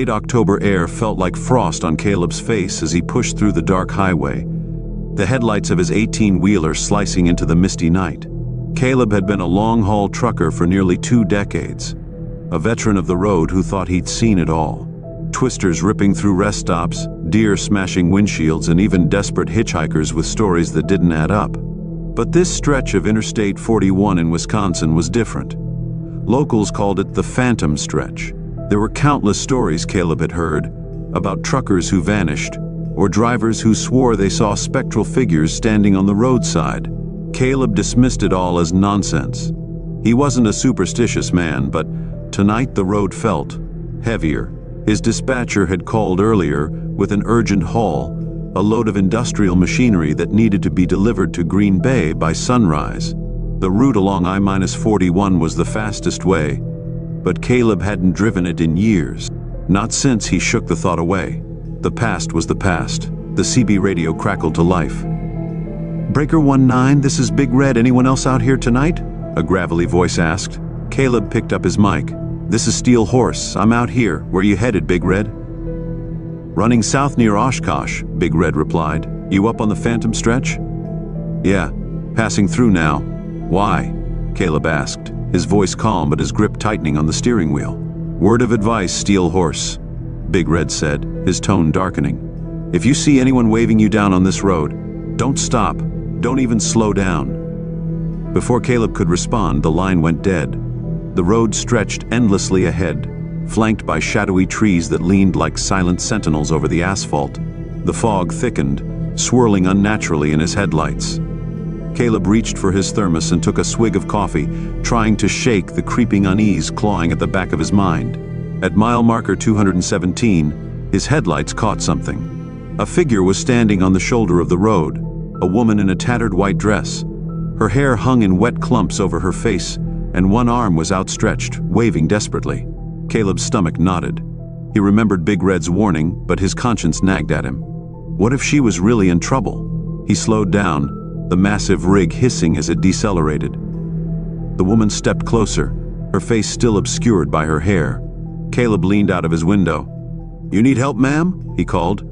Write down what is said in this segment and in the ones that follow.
Late October air felt like frost on Caleb's face as he pushed through the dark highway, the headlights of his 18-wheeler slicing into the misty night. Caleb had been a long-haul trucker for nearly 2 decades, a veteran of the road who thought he'd seen it all. Twisters ripping through rest stops, deer smashing windshields, and even desperate hitchhikers with stories that didn't add up. But this stretch of Interstate 41 in Wisconsin was different. Locals called it the Phantom Stretch. There were countless stories Caleb had heard about truckers who vanished, or drivers who swore they saw spectral figures standing on the roadside. Caleb dismissed it all as nonsense. He wasn't a superstitious man, but tonight the road felt heavier. His dispatcher had called earlier with an urgent haul, a load of industrial machinery that needed to be delivered to Green Bay by sunrise. The route along I-41 was the fastest way, but Caleb hadn't driven it in years. Not since he shook the thought away. The past was the past. The CB radio crackled to life. "Breaker 19, this is Big Red. Anyone else out here tonight?" a gravelly voice asked. Caleb picked up his mic. "This is Steel Horse. I'm out here. Where you headed, Big Red?" "Running south near Oshkosh," Big Red replied. "You up on the Phantom Stretch?" "Yeah, passing through now." "Why?" Caleb asked, his voice calm but his grip tightening on the steering wheel. "Word of advice, Steel Horse," Big Red said, his tone darkening. "If you see anyone waving you down on this road, don't stop. Don't even slow down." Before Caleb could respond, the line went dead. The road stretched endlessly ahead, flanked by shadowy trees that leaned like silent sentinels over the asphalt. The fog thickened, swirling unnaturally in his headlights. Caleb reached for his thermos and took a swig of coffee, trying to shake the creeping unease clawing at the back of his mind. At mile marker 217, his headlights caught something. A figure was standing on the shoulder of the road, a woman in a tattered white dress. Her hair hung in wet clumps over her face, and one arm was outstretched, waving desperately. Caleb's stomach knotted. He remembered Big Red's warning, but his conscience nagged at him. What if she was really in trouble? He slowed down, the massive rig hissing as it decelerated. The woman stepped closer, her face still obscured by her hair. Caleb leaned out of his window. "You need help, ma'am?" he called.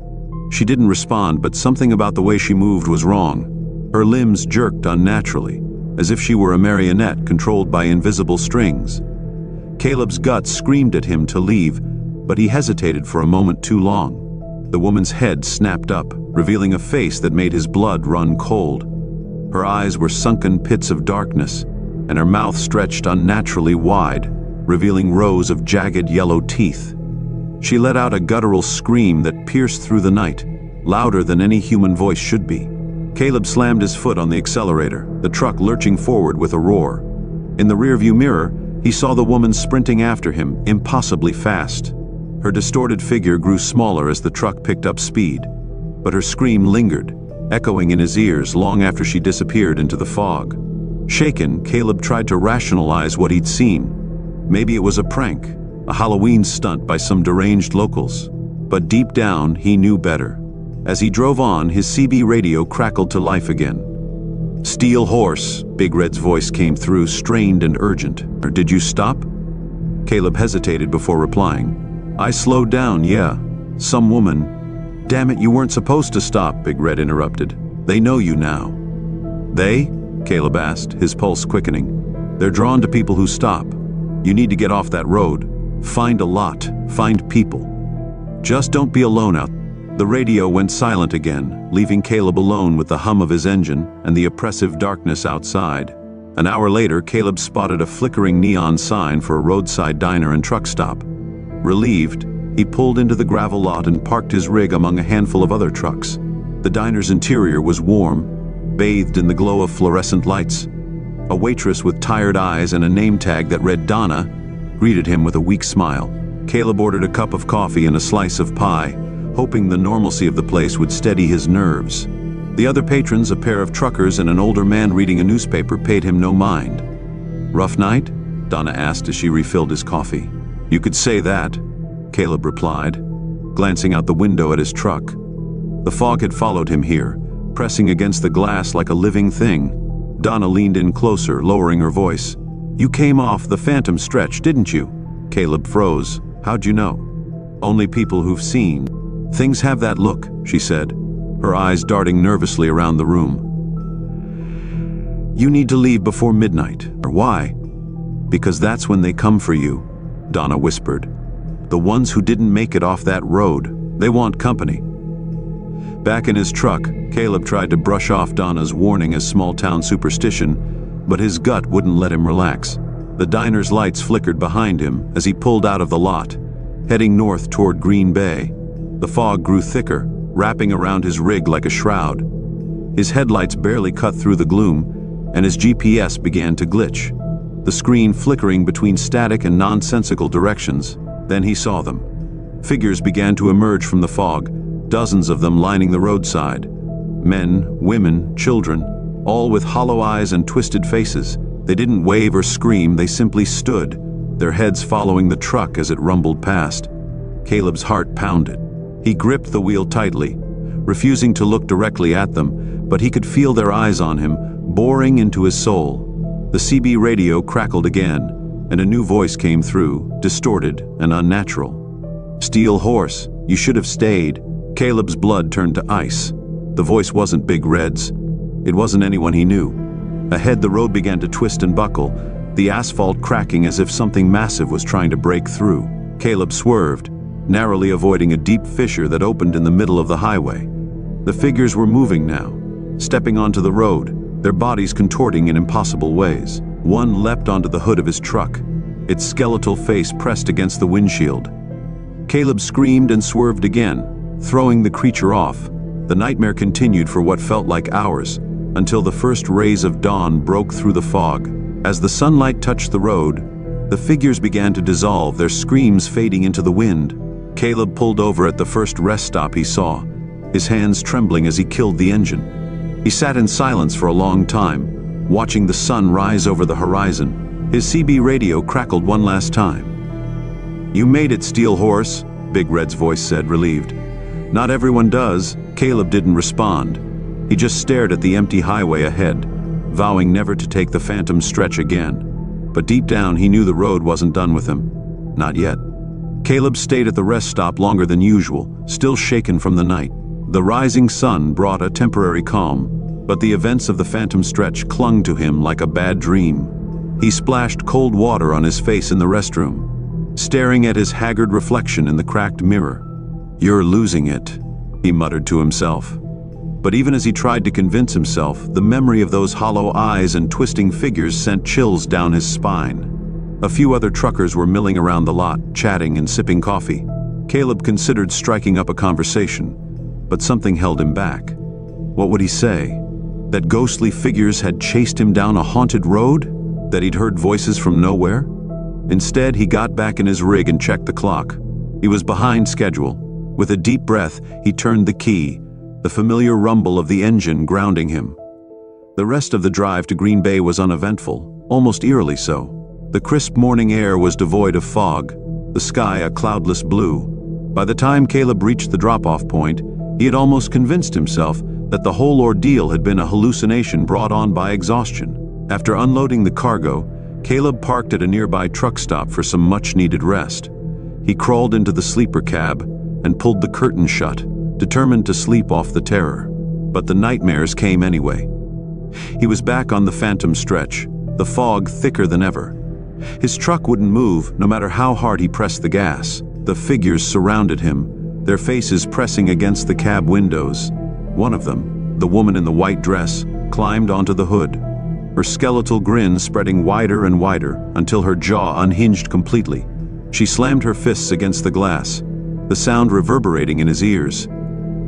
She didn't respond, but something about the way she moved was wrong. Her limbs jerked unnaturally, as if she were a marionette controlled by invisible strings. Caleb's guts screamed at him to leave, but he hesitated for a moment too long. The woman's head snapped up, revealing a face that made his blood run cold. Her eyes were sunken pits of darkness, and her mouth stretched unnaturally wide, revealing rows of jagged yellow teeth. She let out a guttural scream that pierced through the night, louder than any human voice should be. Caleb slammed his foot on the accelerator, the truck lurching forward with a roar. In the rearview mirror, he saw the woman sprinting after him, impossibly fast. Her distorted figure grew smaller as the truck picked up speed, but her scream lingered, echoing in his ears long after she disappeared into the fog. Shaken, Caleb tried to rationalize what he'd seen. Maybe it was a prank, a Halloween stunt by some deranged locals. But deep down, he knew better. As he drove on, his CB radio crackled to life again. "Steel Horse," Big Red's voice came through, strained and urgent. "Did you stop?" Caleb hesitated before replying. "I slowed down, yeah. Some woman—" "Damn it, you weren't supposed to stop," Big Red interrupted. "They know you now." "They?" Caleb asked, his pulse quickening. "They're drawn to people who stop. You need to get off that road. Find a lot. Find people. Just don't be alone out." The radio went silent again, leaving Caleb alone with the hum of his engine and the oppressive darkness outside. An hour later, Caleb spotted a flickering neon sign for a roadside diner and truck stop. Relieved, he pulled into the gravel lot and parked his rig among a handful of other trucks. The diner's interior was warm, bathed in the glow of fluorescent lights. A waitress with tired eyes and a name tag that read Donna greeted him with a weak smile. Caleb ordered a cup of coffee and a slice of pie, hoping the normalcy of the place would steady his nerves. The other patrons, a pair of truckers and an older man reading a newspaper, paid him no mind. "Rough night?" Donna asked as she refilled his coffee. "You could say that," Caleb replied, glancing out the window at his truck. The fog had followed him here, pressing against the glass like a living thing. Donna leaned in closer, lowering her voice. "You came off the Phantom Stretch, didn't you?" Caleb froze. "How'd you know?" Only people who've seen. Things have that look, she said, her eyes darting nervously around the room. You need to leave before midnight. Or why? Because that's when they come for you, Donna whispered. The ones who didn't make it off that road. They want company. Back in his truck, Caleb tried to brush off Donna's warning as small-town superstition, but his gut wouldn't let him relax. The diner's lights flickered behind him as he pulled out of the lot, heading north toward Green Bay. The fog grew thicker, wrapping around his rig like a shroud. His headlights barely cut through the gloom, and his GPS began to glitch, the screen flickering between static and nonsensical directions. Then he saw them. Figures began to emerge from the fog, dozens of them lining the roadside. Men, women, children, all with hollow eyes and twisted faces. They didn't wave or scream, they simply stood, their heads following the truck as it rumbled past. Caleb's heart pounded. He gripped the wheel tightly, refusing to look directly at them, but he could feel their eyes on him, boring into his soul. The CB radio crackled again, and a new voice came through, distorted and unnatural. Steel horse, you should have stayed. Caleb's blood turned to ice. The voice wasn't Big Red's. It wasn't anyone he knew. Ahead, the road began to twist and buckle, the asphalt cracking as if something massive was trying to break through. Caleb swerved, narrowly avoiding a deep fissure that opened in the middle of the highway. The figures were moving now, stepping onto the road, their bodies contorting in impossible ways. One leapt onto the hood of his truck, its skeletal face pressed against the windshield. Caleb screamed and swerved again, throwing the creature off. The nightmare continued for what felt like hours, until the first rays of dawn broke through the fog. As the sunlight touched the road, the figures began to dissolve, their screams fading into the wind. Caleb pulled over at the first rest stop he saw, his hands trembling as he killed the engine. He sat in silence for a long time, watching the sun rise over the horizon. His CB radio crackled one last time. You made it, Steel Horse, Big Red's voice said, relieved. Not everyone does. Caleb didn't respond. He just stared at the empty highway ahead, vowing never to take the phantom stretch again. But deep down, he knew the road wasn't done with him. Not yet. Caleb stayed at the rest stop longer than usual, still shaken from the night. The rising sun brought a temporary calm, but the events of the phantom stretch clung to him like a bad dream. He splashed cold water on his face in the restroom, staring at his haggard reflection in the cracked mirror. You're losing it, he muttered to himself. But even as he tried to convince himself, the memory of those hollow eyes and twisting figures sent chills down his spine. A few other truckers were milling around the lot, chatting and sipping coffee. Caleb considered striking up a conversation, but something held him back. What would he say? That ghostly figures had chased him down a haunted road? That he'd heard voices from nowhere? Instead, he got back in his rig and checked the clock. He was behind schedule. With a deep breath, he turned the key, the familiar rumble of the engine grounding him. The rest of the drive to Green Bay was uneventful, almost eerily so. The crisp morning air was devoid of fog, the sky a cloudless blue. By the time Caleb reached the drop-off point, he had almost convinced himself that the whole ordeal had been a hallucination brought on by exhaustion. After unloading the cargo, Caleb parked at a nearby truck stop for some much-needed rest. He crawled into the sleeper cab and pulled the curtain shut, determined to sleep off the terror. But the nightmares came anyway. He was back on the phantom stretch, the fog thicker than ever. His truck wouldn't move, no matter how hard he pressed the gas. The figures surrounded him, their faces pressing against the cab windows. One of them, the woman in the white dress, climbed onto the hood, her skeletal grin spreading wider and wider until her jaw unhinged completely. She slammed her fists against the glass, the sound reverberating in his ears.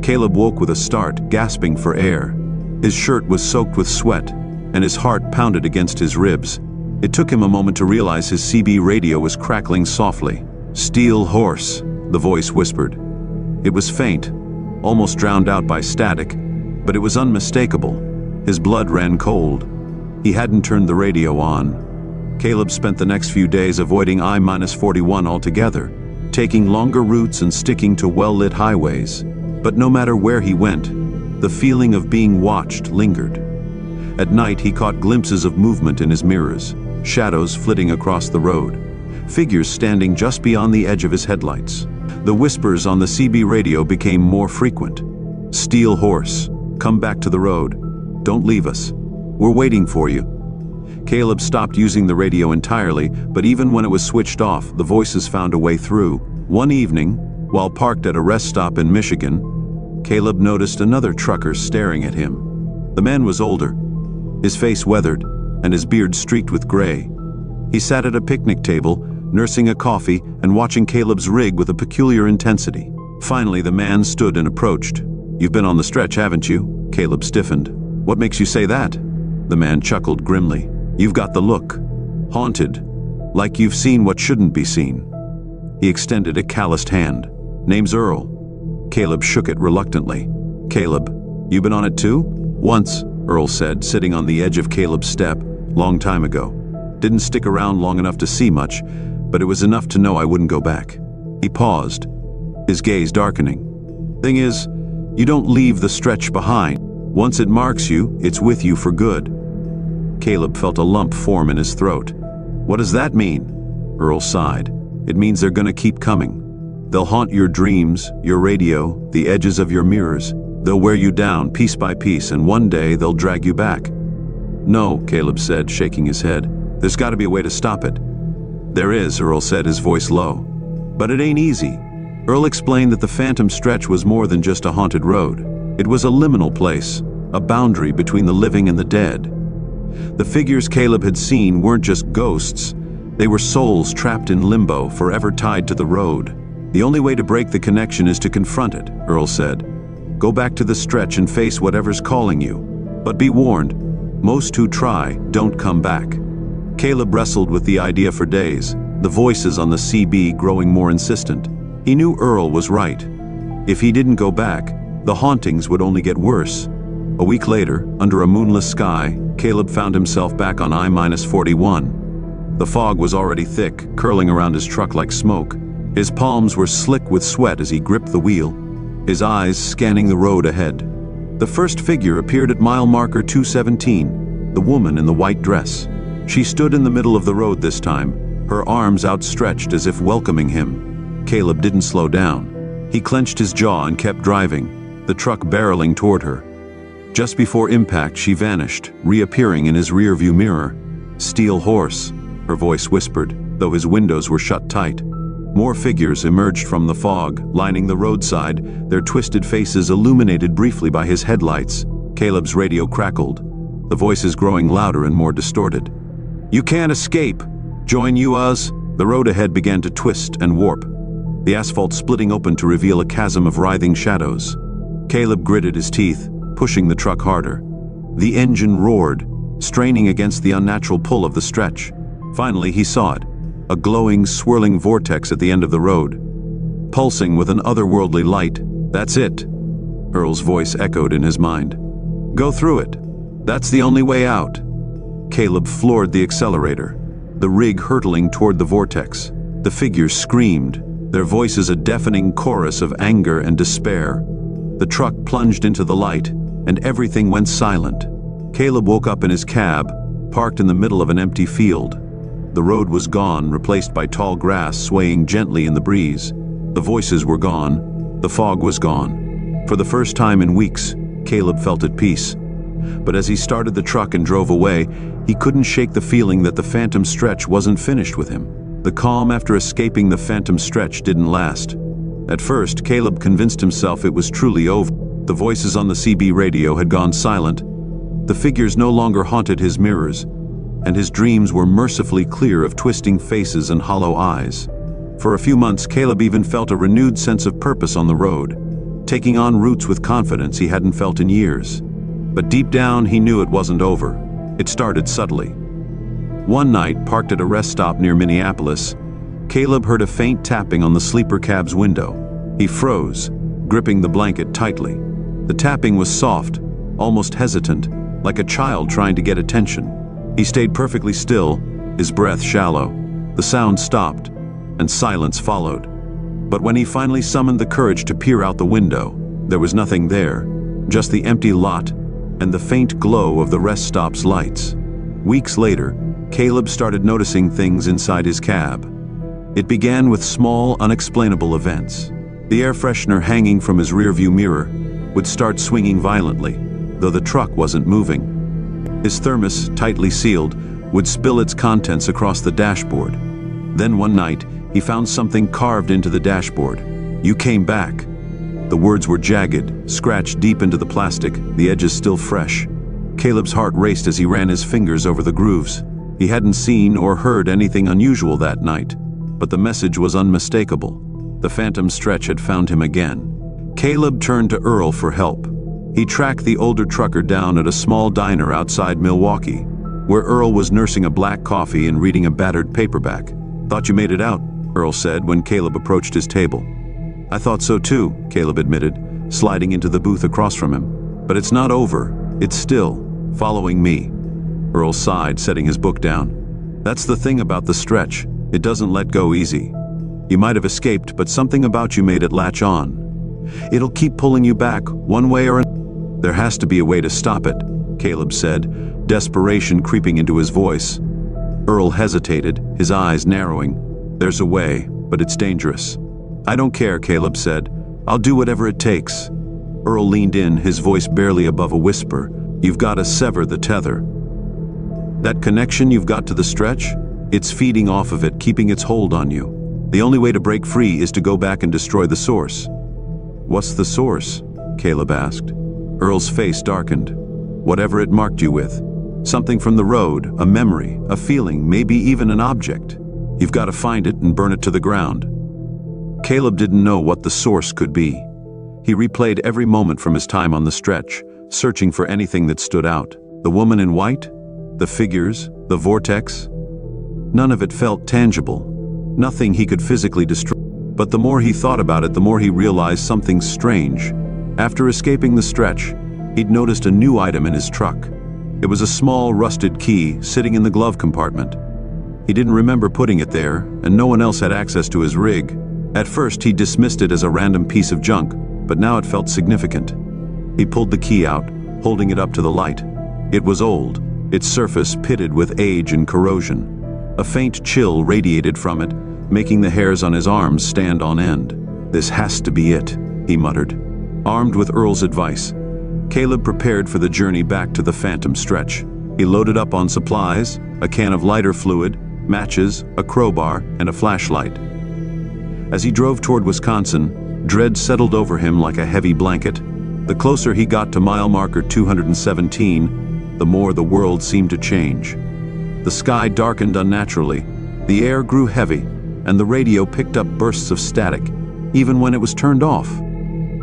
Caleb woke with a start, gasping for air. His shirt was soaked with sweat, and his heart pounded against his ribs. It took him a moment to realize his CB radio was crackling softly. Steel Horse, the voice whispered. It was faint, almost drowned out by static, but it was unmistakable. His blood ran cold. He hadn't turned the radio on. Caleb spent the next few days avoiding I-41 altogether, taking longer routes and sticking to well-lit highways. But no matter where he went, the feeling of being watched lingered. At night, he caught glimpses of movement in his mirrors, shadows flitting across the road, figures standing just beyond the edge of his headlights. The whispers on the CB radio became more frequent. "Steel horse, come back to the road. Don't leave us. We're waiting for you." Caleb stopped using the radio entirely, but even when it was switched off, the voices found a way through. One evening, while parked at a rest stop in Michigan, Caleb noticed another trucker staring at him. The man was older, his face weathered, and his beard streaked with gray. He sat at a picnic table, nursing a coffee and watching Caleb's rig with a peculiar intensity. Finally, the man stood and approached. "You've been on the stretch, haven't you?" Caleb stiffened. "What makes you say that?" The man chuckled grimly. "You've got the look. Haunted. Like you've seen what shouldn't be seen." He extended a calloused hand. "Name's Earl." Caleb shook it reluctantly. "Caleb, you been on it too?" "Once," Earl said, sitting on the edge of Caleb's step. "Long time ago. Didn't stick around long enough to see much, but it was enough to know I wouldn't go back." He paused, his gaze darkening. "Thing is, you don't leave the stretch behind. Once it marks you, it's with you for good." Caleb felt a lump form in his throat. "What does that mean?" Earl sighed. "It means they're gonna keep coming. They'll haunt your dreams, your radio, the edges of your mirrors. They'll wear you down piece by piece, and one day they'll drag you back." "No," Caleb said, shaking his head. "There's gotta be a way to stop it." "There is," Earl said, his voice low. "But it ain't easy." Earl explained that the Phantom Stretch was more than just a haunted road. It was a liminal place, a boundary between the living and the dead. The figures Caleb had seen weren't just ghosts. They were souls trapped in limbo, forever tied to the road. "The only way to break the connection is to confront it," Earl said. "Go back to the stretch and face whatever's calling you. But be warned, most who try don't come back." Caleb wrestled with the idea for days, the voices on the CB growing more insistent. He knew Earl was right. If he didn't go back, the hauntings would only get worse. A week later, under a moonless sky, Caleb found himself back on I-41. The fog was already thick, curling around his truck like smoke. His palms were slick with sweat as he gripped the wheel, his eyes scanning the road ahead. The first figure appeared at mile marker 217, the woman in the white dress. She stood in the middle of the road this time, her arms outstretched as if welcoming him. Caleb didn't slow down. He clenched his jaw and kept driving, the truck barreling toward her. Just before impact, she vanished, reappearing in his rearview mirror. "Steel horse," her voice whispered, though his windows were shut tight. More figures emerged from the fog, lining the roadside, their twisted faces illuminated briefly by his headlights. Caleb's radio crackled, the voices growing louder and more distorted. "You can't escape. Join you us." The road ahead began to twist and warp, the asphalt splitting open to reveal a chasm of writhing shadows. Caleb gritted his teeth, pushing the truck harder. The engine roared, straining against the unnatural pull of the stretch. Finally, he saw it, a glowing, swirling vortex at the end of the road, pulsing with an otherworldly light. "That's it," Earl's voice echoed in his mind. "Go through it. That's the only way out." Caleb floored the accelerator, the rig hurtling toward the vortex. The figures screamed, their voices a deafening chorus of anger and despair. The truck plunged into the light, and everything went silent. Caleb woke up in his cab, parked in the middle of an empty field. The road was gone, replaced by tall grass swaying gently in the breeze. The voices were gone. The fog was gone. For the first time in weeks, Caleb felt at peace. But as he started the truck and drove away, he couldn't shake the feeling that the Phantom Stretch wasn't finished with him. The calm after escaping the Phantom Stretch didn't last. At first, Caleb convinced himself it was truly over. The voices on the CB radio had gone silent. The figures no longer haunted his mirrors, and his dreams were mercifully clear of twisting faces and hollow eyes. For a few months, Caleb even felt a renewed sense of purpose on the road, taking on routes with confidence he hadn't felt in years. But deep down, he knew it wasn't over. It started subtly. One night, parked at a rest stop near Minneapolis, Caleb heard a faint tapping on the sleeper cab's window. He froze, gripping the blanket tightly. The tapping was soft, almost hesitant, like a child trying to get attention. He stayed perfectly still, his breath shallow. The sound stopped, and silence followed. But when he finally summoned the courage to peer out the window, there was nothing there, just the empty lot and the faint glow of the rest stop's lights. Weeks later, Caleb started noticing things inside his cab. It began with small, unexplainable events. The air freshener hanging from his rearview mirror would start swinging violently, though the truck wasn't moving. His thermos, tightly sealed, would spill its contents across the dashboard. Then one night, he found something carved into the dashboard. "You came back." The words were jagged, scratched deep into the plastic, the edges still fresh. Caleb's heart raced as he ran his fingers over the grooves. He hadn't seen or heard anything unusual that night, but the message was unmistakable. The phantom stretch had found him again. Caleb turned to Earl for help. He tracked the older trucker down at a small diner outside Milwaukee, where Earl was nursing a black coffee and reading a battered paperback. "Thought you made it out," Earl said when Caleb approached his table. "I thought so too," Caleb admitted, sliding into the booth across from him. "But it's not over. It's still following me." Earl sighed, setting his book down. "That's the thing about the stretch. It doesn't let go easy. You might have escaped, but something about you made it latch on. It'll keep pulling you back, one way or another." "There has to be a way to stop it," Caleb said, desperation creeping into his voice. Earl hesitated, his eyes narrowing. "There's a way, but it's dangerous." "I don't care," Caleb said. "I'll do whatever it takes." Earl leaned in, his voice barely above a whisper. "You've got to sever the tether. That connection you've got to the stretch, it's feeding off of it, keeping its hold on you. The only way to break free is to go back and destroy the source." "What's the source?" Caleb asked. Earl's face darkened. "Whatever it marked you with. Something from the road, a memory, a feeling, maybe even an object. You've got to find it and burn it to the ground." Caleb didn't know what the source could be. He replayed every moment from his time on the stretch, searching for anything that stood out. The woman in white? The figures? The vortex? None of it felt tangible. Nothing he could physically destroy. But the more he thought about it, the more he realized something strange. After escaping the stretch, he'd noticed a new item in his truck. It was a small, rusted key sitting in the glove compartment. He didn't remember putting it there, and no one else had access to his rig. At first, he dismissed it as a random piece of junk, but now it felt significant. He pulled the key out, holding it up to the light. It was old, its surface pitted with age and corrosion. A faint chill radiated from it, making the hairs on his arms stand on end. "This has to be it," he muttered. Armed with Earl's advice, Caleb prepared for the journey back to the phantom stretch. He loaded up on supplies, a can of lighter fluid, matches, a crowbar, and a flashlight. As he drove toward Wisconsin, dread settled over him like a heavy blanket. The closer he got to mile marker 217, the more the world seemed to change. The sky darkened unnaturally, the air grew heavy, and the radio picked up bursts of static, even when it was turned off.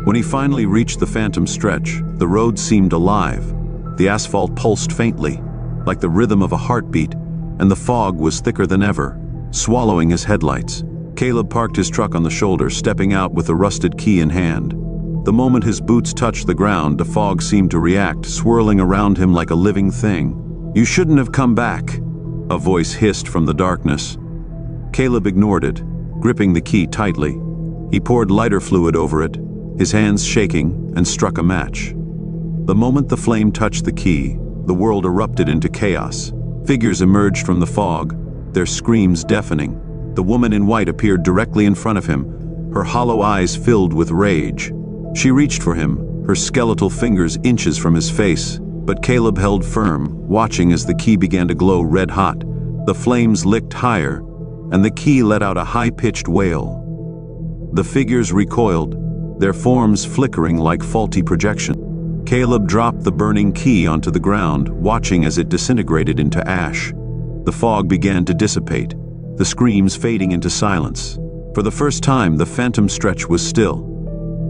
When he finally reached the phantom stretch, the road seemed alive. The asphalt pulsed faintly, like the rhythm of a heartbeat, and the fog was thicker than ever, swallowing his headlights. Caleb parked his truck on the shoulder, stepping out with the rusted key in hand. The moment his boots touched the ground, the fog seemed to react, swirling around him like a living thing. "You shouldn't have come back," a voice hissed from the darkness. Caleb ignored it, gripping the key tightly. He poured lighter fluid over it, his hands shaking, and struck a match. The moment the flame touched the key, the world erupted into chaos. Figures emerged from the fog, their screams deafening. The woman in white appeared directly in front of him, her hollow eyes filled with rage. She reached for him, her skeletal fingers inches from his face, but Caleb held firm, watching as the key began to glow red-hot. The flames licked higher, and the key let out a high-pitched wail. The figures recoiled, their forms flickering like faulty projection. Caleb dropped the burning key onto the ground, watching as it disintegrated into ash. The fog began to dissipate, the screams fading into silence. For the first time, the phantom stretch was still.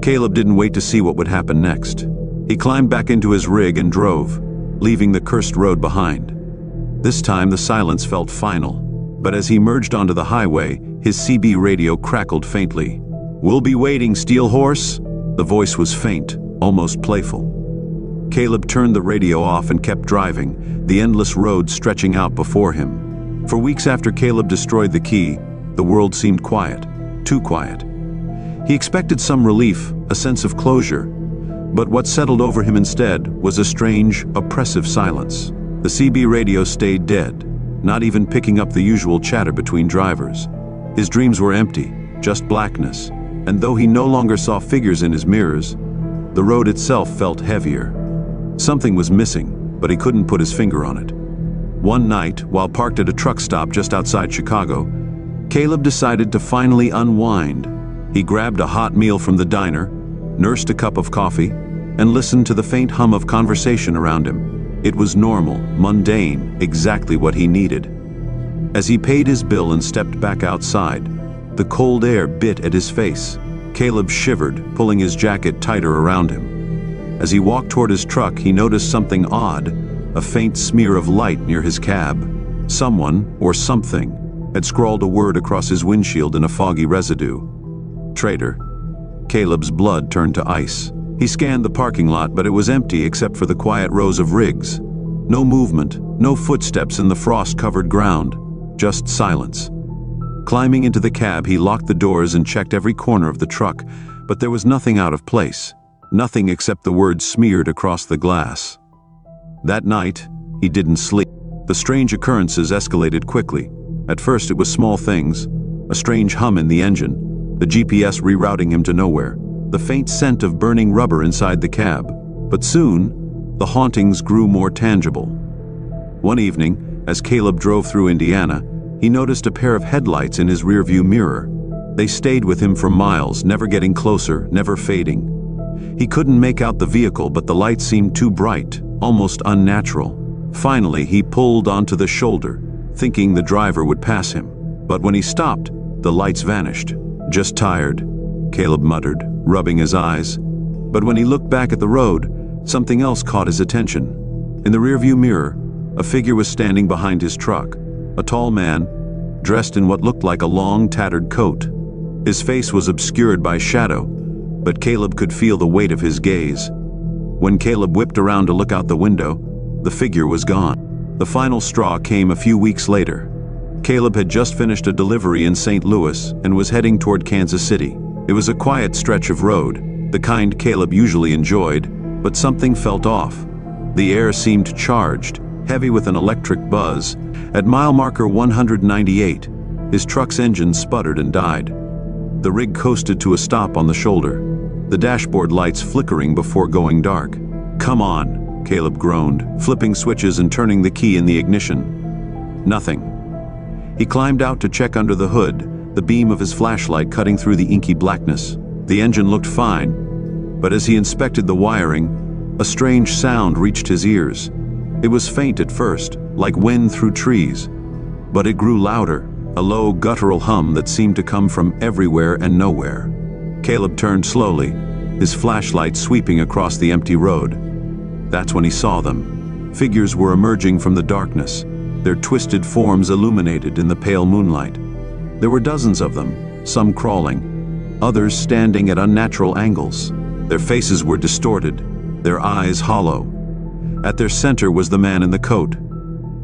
Caleb didn't wait to see what would happen next. He climbed back into his rig and drove, leaving the cursed road behind. This time, the silence felt final. But as he merged onto the highway, his CB radio crackled faintly. "We'll be waiting, Steel Horse." The voice was faint, almost playful. Caleb turned the radio off and kept driving, the endless road stretching out before him. For weeks after Caleb destroyed the key, the world seemed quiet, too quiet. He expected some relief, a sense of closure, but what settled over him instead was a strange, oppressive silence. The CB radio stayed dead, not even picking up the usual chatter between drivers. His dreams were empty, just blackness, and though he no longer saw figures in his mirrors, the road itself felt heavier. Something was missing, but he couldn't put his finger on it. One night, while parked at a truck stop just outside Chicago, Caleb decided to finally unwind. He grabbed a hot meal from the diner, nursed a cup of coffee, and listened to the faint hum of conversation around him. It was normal, mundane, exactly what he needed. As he paid his bill and stepped back outside, the cold air bit at his face. Caleb shivered, pulling his jacket tighter around him. As he walked toward his truck, he noticed something odd, a faint smear of light near his cab. Someone, or something, had scrawled a word across his windshield in a foggy residue. Traitor. Caleb's blood turned to ice. He scanned the parking lot, but it was empty except for the quiet rows of rigs. No movement, no footsteps in the frost-covered ground, just silence. Climbing into the cab, he locked the doors and checked every corner of the truck, but there was nothing out of place, nothing except the words smeared across the glass. That night, he didn't sleep. The strange occurrences escalated quickly. At first, it was small things, a strange hum in the engine, the GPS rerouting him to nowhere, the faint scent of burning rubber inside the cab. But soon, the hauntings grew more tangible. One evening, as Caleb drove through Indiana, he noticed a pair of headlights in his rearview mirror. They stayed with him for miles, never getting closer, never fading. He couldn't make out the vehicle, but the lights seemed too bright, almost unnatural. Finally, he pulled onto the shoulder, thinking the driver would pass him. But when he stopped, the lights vanished. Just tired, Caleb muttered, rubbing his eyes. But when he looked back at the road, something else caught his attention. In the rearview mirror, a figure was standing behind his truck. A tall man, dressed in what looked like a long, tattered coat. His face was obscured by shadow, but Caleb could feel the weight of his gaze. When Caleb whipped around to look out the window, the figure was gone. The final straw came a few weeks later. Caleb had just finished a delivery in St. Louis and was heading toward Kansas City. It was a quiet stretch of road, the kind Caleb usually enjoyed, but something felt off. The air seemed charged, heavy with an electric buzz. At mile marker 198, his truck's engine sputtered and died. The rig coasted to a stop on the shoulder, the dashboard lights flickering before going dark. "Come on," Caleb groaned, flipping switches and turning the key in the ignition. Nothing. He climbed out to check under the hood, the beam of his flashlight cutting through the inky blackness. The engine looked fine, but as he inspected the wiring, a strange sound reached his ears. It was faint at first, like wind through trees, but it grew louder, a low guttural hum that seemed to come from everywhere and nowhere. Caleb turned slowly, his flashlight sweeping across the empty road. That's when he saw them. Figures were emerging from the darkness, their twisted forms illuminated in the pale moonlight. There were dozens of them, some crawling, others standing at unnatural angles. Their faces were distorted, their eyes hollow. At their center was the man in the coat.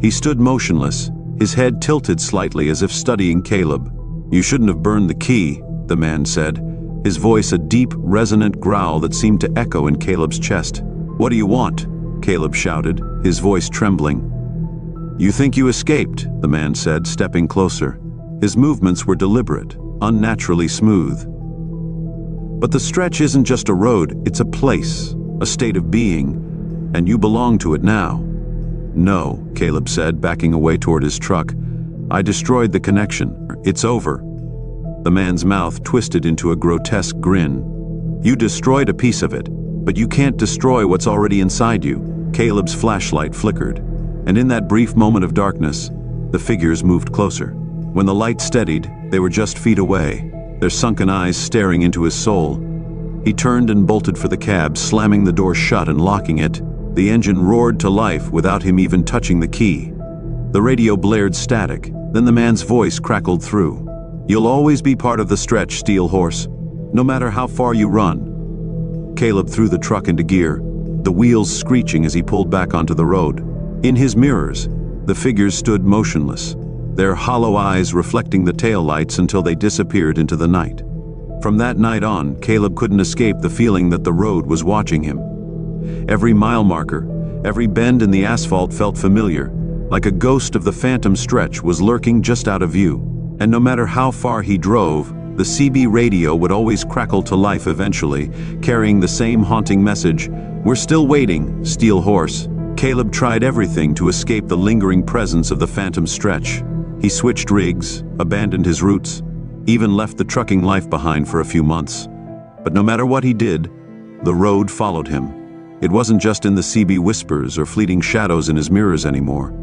He stood motionless, his head tilted slightly as if studying Caleb. "You shouldn't have burned the key," the man said, his voice a deep, resonant growl that seemed to echo in Caleb's chest. "What do you want?" Caleb shouted, his voice trembling. "You think you escaped," the man said, stepping closer. His movements were deliberate, unnaturally smooth. "But the stretch isn't just a road, it's a place, a state of being, and you belong to it now." "No," Caleb said, backing away toward his truck. "I destroyed the connection. It's over." The man's mouth twisted into a grotesque grin. "You destroyed a piece of it, but you can't destroy what's already inside you." Caleb's flashlight flickered, and in that brief moment of darkness, the figures moved closer. When the light steadied, they were just feet away, their sunken eyes staring into his soul. He turned and bolted for the cab, slamming the door shut and locking it. The engine roared to life without him even touching the key. The radio blared static, then the man's voice crackled through. "You'll always be part of the stretch, Steel Horse, no matter how far you run." Caleb threw the truck into gear, the wheels screeching as he pulled back onto the road. In his mirrors, the figures stood motionless, their hollow eyes reflecting the taillights until they disappeared into the night. From that night on, Caleb couldn't escape the feeling that the road was watching him. Every mile marker, every bend in the asphalt felt familiar, like a ghost of the phantom stretch was lurking just out of view. And no matter how far he drove, the CB radio would always crackle to life eventually, carrying the same haunting message: "We're still waiting, Steel Horse." Caleb tried everything to escape the lingering presence of the phantom stretch. He switched rigs, abandoned his routes, even left the trucking life behind for a few months. But no matter what he did, the road followed him. It wasn't just in the CB whispers or fleeting shadows in his mirrors anymore.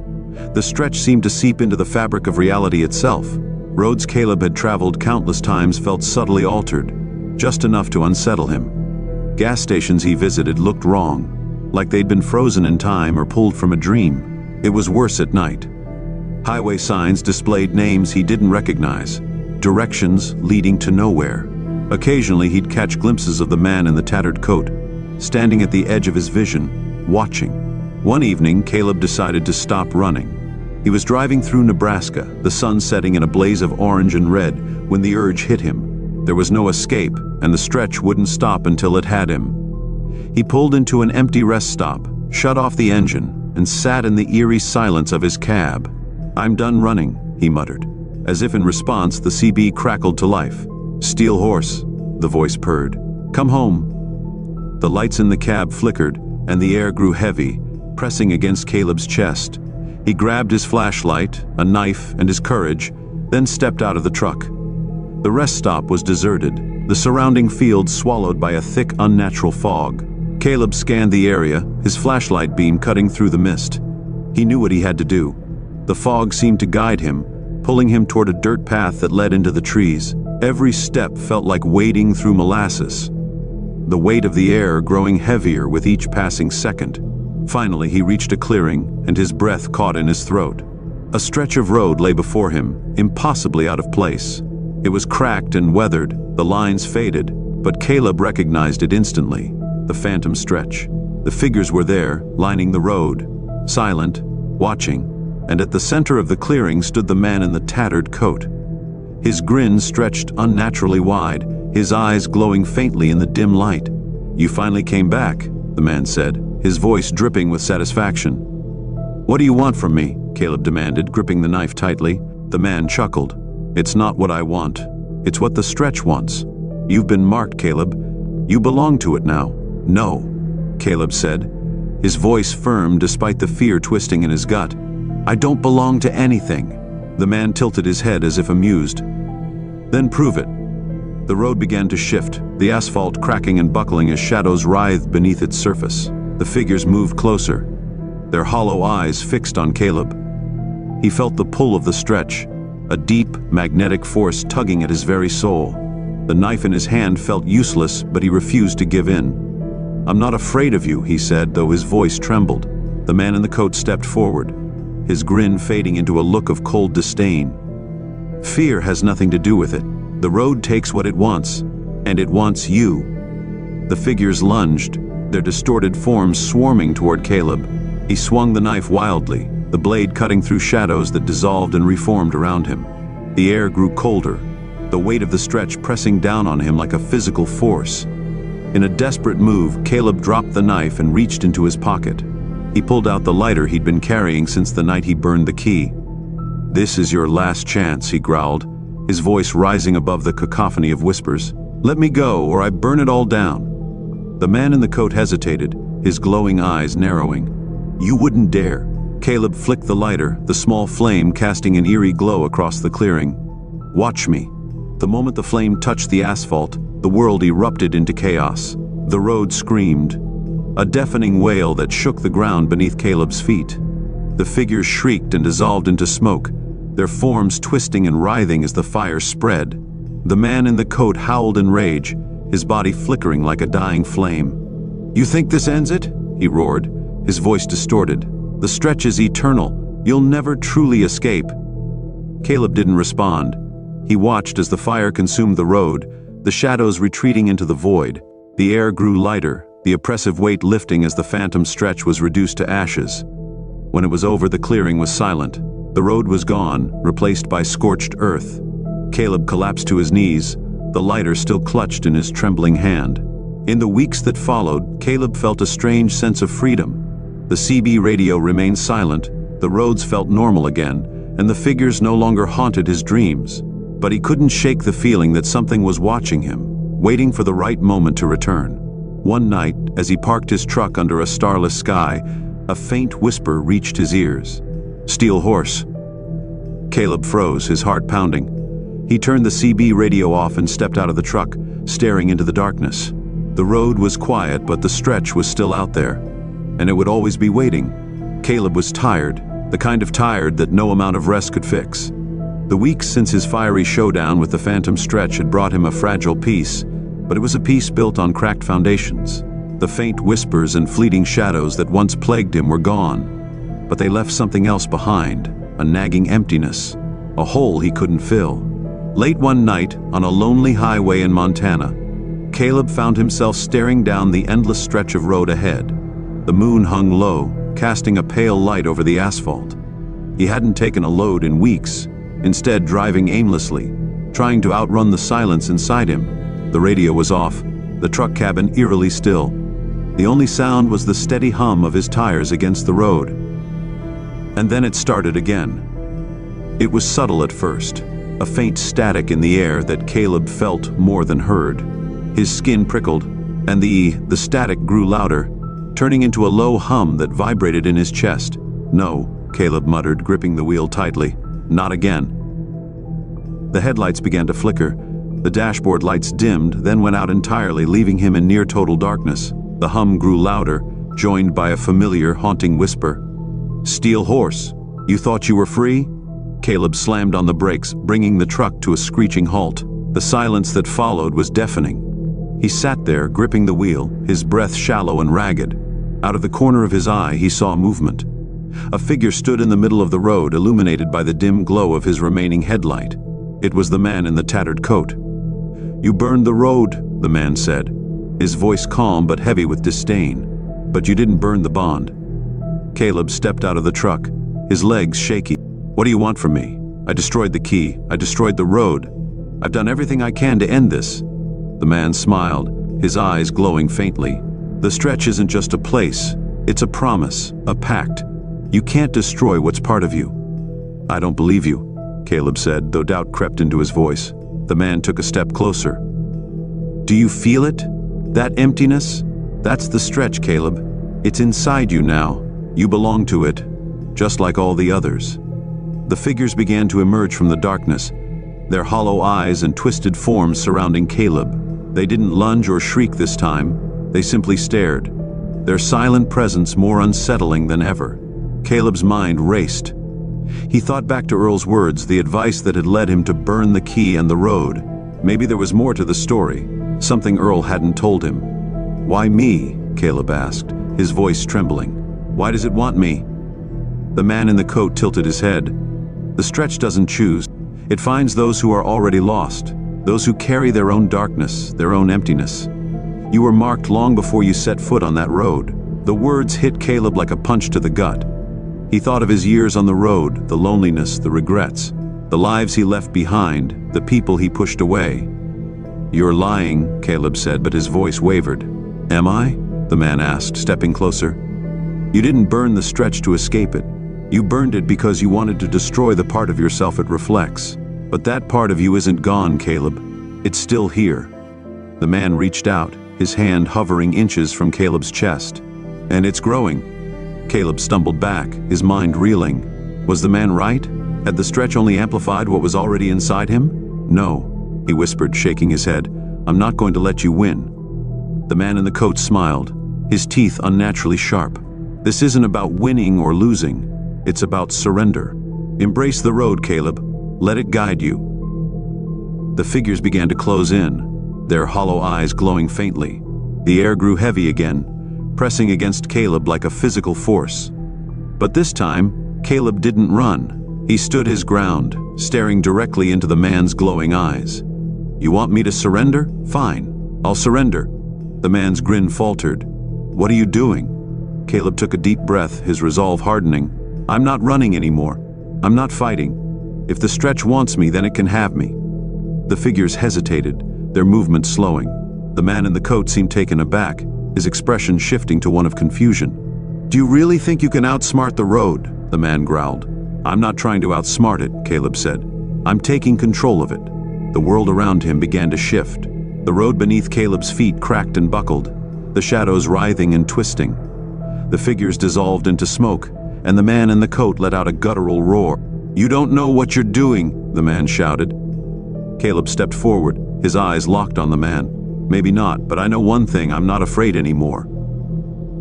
The stretch seemed to seep into the fabric of reality itself. Roads Caleb had traveled countless times felt subtly altered, just enough to unsettle him. Gas stations he visited looked wrong, like they'd been frozen in time or pulled from a dream. It was worse at night. Highway signs displayed names he didn't recognize, directions leading to nowhere. Occasionally he'd catch glimpses of the man in the tattered coat, standing at the edge of his vision, watching. One evening, Caleb decided to stop running. He was driving through Nebraska, the sun setting in a blaze of orange and red, when the urge hit him. There was no escape, and the stretch wouldn't stop until it had him. He pulled into an empty rest stop, shut off the engine, and sat in the eerie silence of his cab. "I'm done running," he muttered. As if in response, the CB crackled to life. "Steel Horse," the voice purred. "Come home." The lights in the cab flickered, and the air grew heavy, pressing against Caleb's chest. He grabbed his flashlight, a knife, and his courage, then stepped out of the truck. The rest stop was deserted, the surrounding field swallowed by a thick, unnatural fog. Caleb scanned the area, his flashlight beam cutting through the mist. He knew what he had to do. The fog seemed to guide him, pulling him toward a dirt path that led into the trees. Every step felt like wading through molasses, the weight of the air growing heavier with each passing second. Finally, he reached a clearing, and his breath caught in his throat. A stretch of road lay before him, impossibly out of place. It was cracked and weathered, the lines faded, but Caleb recognized it instantly: the phantom stretch. The figures were there, lining the road, silent, watching, and at the center of the clearing stood the man in the tattered coat. His grin stretched unnaturally wide, his eyes glowing faintly in the dim light. "You finally came back," the man said, his voice dripping with satisfaction. "What do you want from me?" Caleb demanded, gripping the knife tightly. The man chuckled. "It's not what I want. It's what the stretch wants. You've been marked, Caleb. You belong to it now." "No," Caleb said, his voice firm despite the fear twisting in his gut. "I don't belong to anything." The man tilted his head as if amused. "Then prove it." The road began to shift, the asphalt cracking and buckling as shadows writhed beneath its surface. The figures moved closer, their hollow eyes fixed on Caleb. He felt the pull of the stretch, a deep, magnetic force tugging at his very soul. The knife in his hand felt useless, but he refused to give in. "I'm not afraid of you," he said, though his voice trembled. The man in the coat stepped forward, his grin fading into a look of cold disdain. "Fear has nothing to do with it. The road takes what it wants, and it wants you." The figures lunged, their distorted forms swarming toward Caleb. He swung the knife wildly, the blade cutting through shadows that dissolved and reformed around him. The air grew colder, the weight of the stretch pressing down on him like a physical force. In a desperate move, Caleb dropped the knife and reached into his pocket. He pulled out the lighter he'd been carrying since the night he burned the key. "This is your last chance," he growled, his voice rising above the cacophony of whispers. "Let me go, or I burn it all down." The man in the coat hesitated, his glowing eyes narrowing. "You wouldn't dare." Caleb flicked the lighter, the small flame casting an eerie glow across the clearing. "Watch me." The moment the flame touched the asphalt, the world erupted into chaos. The road screamed, a deafening wail that shook the ground beneath Caleb's feet. The figures shrieked and dissolved into smoke, their forms twisting and writhing as the fire spread. The man in the coat howled in rage, his body flickering like a dying flame. "You think this ends it?" he roared, his voice distorted. "The stretch is eternal. You'll never truly escape." Caleb didn't respond. He watched as the fire consumed the road, the shadows retreating into the void. The air grew lighter, the oppressive weight lifting as the phantom stretch was reduced to ashes. When it was over, the clearing was silent. The road was gone, replaced by scorched earth. Caleb collapsed to his knees, the lighter still clutched in his trembling hand. In the weeks that followed, Caleb felt a strange sense of freedom. The CB radio remained silent, the roads felt normal again, and the figures no longer haunted his dreams. But he couldn't shake the feeling that something was watching him, waiting for the right moment to return. One night, as he parked his truck under a starless sky, a faint whisper reached his ears. "Steel horse." Caleb froze, his heart pounding. He turned the CB radio off and stepped out of the truck, staring into the darkness. The road was quiet, but the stretch was still out there, and it would always be waiting. Caleb was tired, the kind of tired that no amount of rest could fix. The weeks since his fiery showdown with the phantom stretch had brought him a fragile peace, but it was a peace built on cracked foundations. The faint whispers and fleeting shadows that once plagued him were gone, but they left something else behind, a nagging emptiness, a hole he couldn't fill. Late one night, on a lonely highway in Montana, Caleb found himself staring down the endless stretch of road ahead. The moon hung low, casting a pale light over the asphalt. He hadn't taken a load in weeks, instead driving aimlessly, trying to outrun the silence inside him. The radio was off, the truck cabin eerily still. The only sound was the steady hum of his tires against the road. And then it started again. It was subtle at first, a faint static in the air that Caleb felt more than heard. His skin prickled, and the static grew louder, turning into a low hum that vibrated in his chest. "No," Caleb muttered, gripping the wheel tightly. "Not again." The headlights began to flicker. The dashboard lights dimmed, then went out entirely, leaving him in near total darkness. The hum grew louder, joined by a familiar, haunting whisper. "Steel horse, you thought you were free?" Caleb slammed on the brakes, bringing the truck to a screeching halt. The silence that followed was deafening. He sat there, gripping the wheel, his breath shallow and ragged. Out of the corner of his eye, he saw movement. A figure stood in the middle of the road, illuminated by the dim glow of his remaining headlight. It was the man in the tattered coat. "You burned the road," the man said, his voice calm but heavy with disdain. "But you didn't burn the bond." Caleb stepped out of the truck, his legs shaky. "What do you want from me? I destroyed the key. I destroyed the road. I've done everything I can to end this." The man smiled, his eyes glowing faintly. "The stretch isn't just a place. It's a promise, a pact. You can't destroy what's part of you." "I don't believe you," Caleb said, though doubt crept into his voice. The man took a step closer. "Do you feel it? That emptiness? That's the stretch, Caleb. It's inside you now. You belong to it, just like all the others." The figures began to emerge from the darkness, their hollow eyes and twisted forms surrounding Caleb. They didn't lunge or shriek this time. They simply stared, their silent presence more unsettling than ever. Caleb's mind raced. He thought back to Earl's words, the advice that had led him to burn the key and the road. Maybe there was more to the story, something Earl hadn't told him. "Why me?" Caleb asked, his voice trembling. "Why does it want me?" The man in the coat tilted his head. "The stretch doesn't choose. It finds those who are already lost, those who carry their own darkness, their own emptiness. You were marked long before you set foot on that road." The words hit Caleb like a punch to the gut. He thought of his years on the road, the loneliness, the regrets, the lives he left behind, the people he pushed away. "You're lying," Caleb said, but his voice wavered. "Am I?" the man asked, stepping closer. "You didn't burn the stretch to escape it. You burned it because you wanted to destroy the part of yourself it reflects. But that part of you isn't gone, Caleb. It's still here." The man reached out, his hand hovering inches from Caleb's chest. "And it's growing." Caleb stumbled back, his mind reeling. Was the man right? Had the stretch only amplified what was already inside him? "No," he whispered, shaking his head. "I'm not going to let you win." The man in the coat smiled, his teeth unnaturally sharp. "This isn't about winning or losing. It's about surrender. Embrace the road, Caleb. Let it guide you." The figures began to close in, their hollow eyes glowing faintly. The air grew heavy again, pressing against Caleb like a physical force. But this time, Caleb didn't run. He stood his ground, staring directly into the man's glowing eyes. "You want me to surrender? Fine, I'll surrender." The man's grin faltered. "What are you doing?" Caleb took a deep breath, his resolve hardening. "I'm not running anymore. I'm not fighting. If the stretch wants me, then it can have me." The figures hesitated, their movement slowing. The man in the coat seemed taken aback, his expression shifting to one of confusion. "Do you really think you can outsmart the road?" the man growled. "I'm not trying to outsmart it," Caleb said. "I'm taking control of it." The world around him began to shift. The road beneath Caleb's feet cracked and buckled, the shadows writhing and twisting. The figures dissolved into smoke, and the man in the coat let out a guttural roar. "You don't know what you're doing," the man shouted. Caleb stepped forward, his eyes locked on the man. "Maybe not, but I know one thing, I'm not afraid anymore."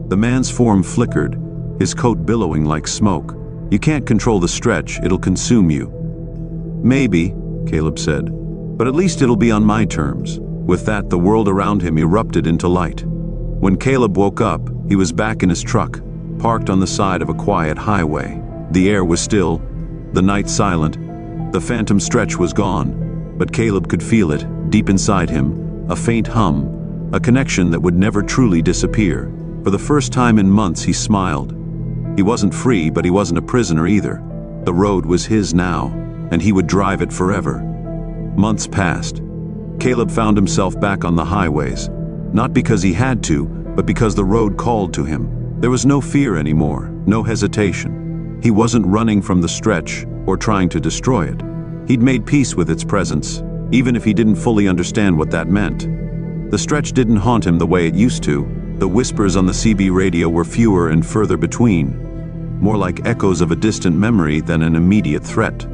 The man's form flickered, his coat billowing like smoke. "You can't control the stretch, it'll consume you." "Maybe," Caleb said, "but at least it'll be on my terms." With that, the world around him erupted into light. When Caleb woke up, he was back in his truck, parked on the side of a quiet highway. The air was still, the night silent. The phantom stretch was gone, but Caleb could feel it, deep inside him, a faint hum, a connection that would never truly disappear. For the first time in months, he smiled. He wasn't free, but he wasn't a prisoner either. The road was his now, and he would drive it forever. Months passed. Caleb found himself back on the highways, not because he had to, but because the road called to him. There was no fear anymore, no hesitation. He wasn't running from the stretch or trying to destroy it. He'd made peace with its presence, even if he didn't fully understand what that meant. The stretch didn't haunt him the way it used to. The whispers on the CB radio were fewer and further between, more like echoes of a distant memory than an immediate threat.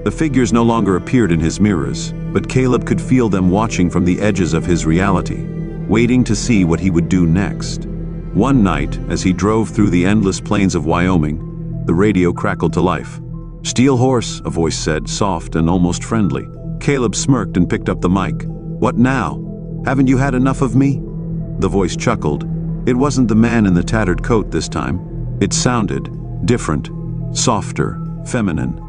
The figures no longer appeared in his mirrors, but Caleb could feel them watching from the edges of his reality, waiting to see what he would do next. One night, as he drove through the endless plains of Wyoming, the radio crackled to life. "Steel horse," a voice said, soft and almost friendly. Caleb smirked and picked up the mic. "What now? Haven't you had enough of me?" The voice chuckled. It wasn't the man in the tattered coat this time. It sounded different, softer, feminine.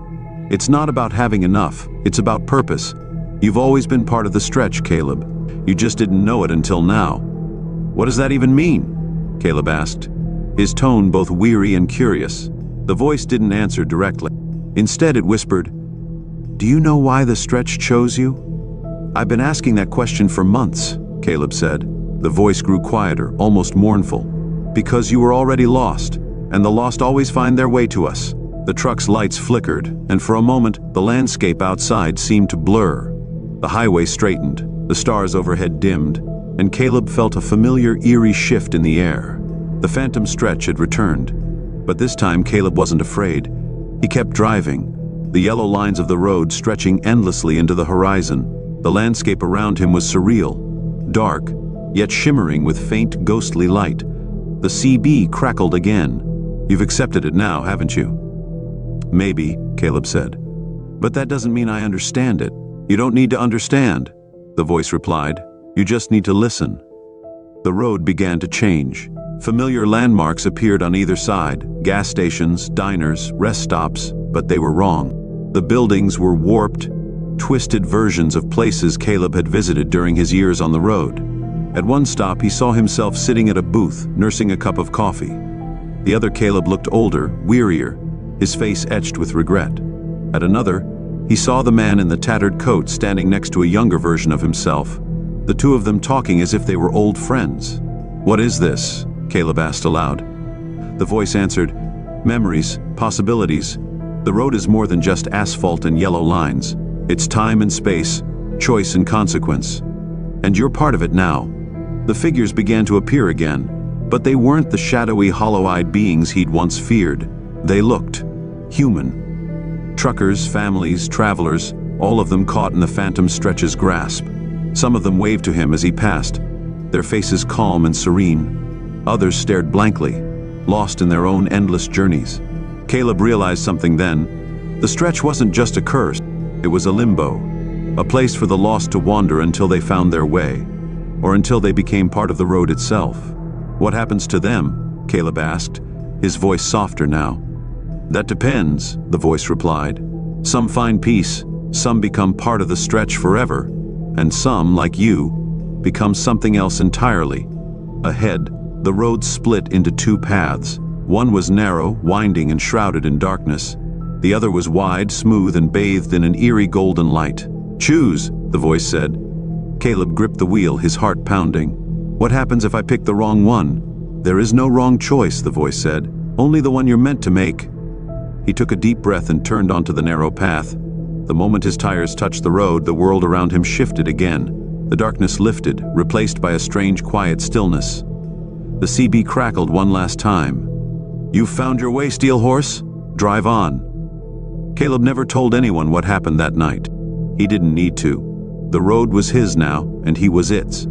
"It's not about having enough, it's about purpose. You've always been part of the stretch, Caleb. You just didn't know it until now." "What does that even mean?" Caleb asked, his tone both weary and curious. The voice didn't answer directly. Instead, it whispered, "Do you know why the stretch chose you?" "I've been asking that question for months," Caleb said. The voice grew quieter, almost mournful. "Because you were already lost, and the lost always find their way to us." The truck's lights flickered, and for a moment, the landscape outside seemed to blur. The highway straightened, the stars overhead dimmed, and Caleb felt a familiar, eerie shift in the air. The phantom stretch had returned. But this time, Caleb wasn't afraid. He kept driving, the yellow lines of the road stretching endlessly into the horizon. The landscape around him was surreal, dark, yet shimmering with faint, ghostly light. The CB crackled again. "You've accepted it now, haven't you?" "Maybe," Caleb said. "But that doesn't mean I understand it." "You don't need to understand," the voice replied. "You just need to listen." The road began to change. Familiar landmarks appeared on either side, gas stations, diners, rest stops, but they were wrong. The buildings were warped, twisted versions of places Caleb had visited during his years on the road. At one stop, he saw himself sitting at a booth, nursing a cup of coffee. The other Caleb looked older, wearier, his face etched with regret. At another, he saw the man in the tattered coat standing next to a younger version of himself, the two of them talking as if they were old friends. "What is this?" Caleb asked aloud. The voice answered, "Memories, possibilities. The road is more than just asphalt and yellow lines. It's time and space, choice and consequence. And you're part of it now." The figures began to appear again, but they weren't the shadowy, hollow-eyed beings he'd once feared. They looked human. Truckers, families, travelers, all of them caught in the phantom stretch's grasp. Some of them waved to him as he passed, their faces calm and serene. Others stared blankly, lost in their own endless journeys. Caleb realized something then. The stretch wasn't just a curse, it was a limbo, a place for the lost to wander until they found their way, or until they became part of the road itself. "What happens to them?" Caleb asked, his voice softer now. "That depends," the voice replied. "Some find peace, some become part of the stretch forever, and some, like you, become something else entirely." Ahead, the road split into two paths. One was narrow, winding and shrouded in darkness. The other was wide, smooth and bathed in an eerie golden light. "Choose," the voice said. Caleb gripped the wheel, his heart pounding. "What happens if I pick the wrong one?" "There is no wrong choice," the voice said. "Only the one you're meant to make." He took a deep breath and turned onto the narrow path. The moment his tires touched the road, the world around him shifted again. The darkness lifted, replaced by a strange, quiet stillness. The CB crackled one last time. "You've found your way, Steel Horse? Drive on." Caleb never told anyone what happened that night. He didn't need to. The road was his now, and he was its.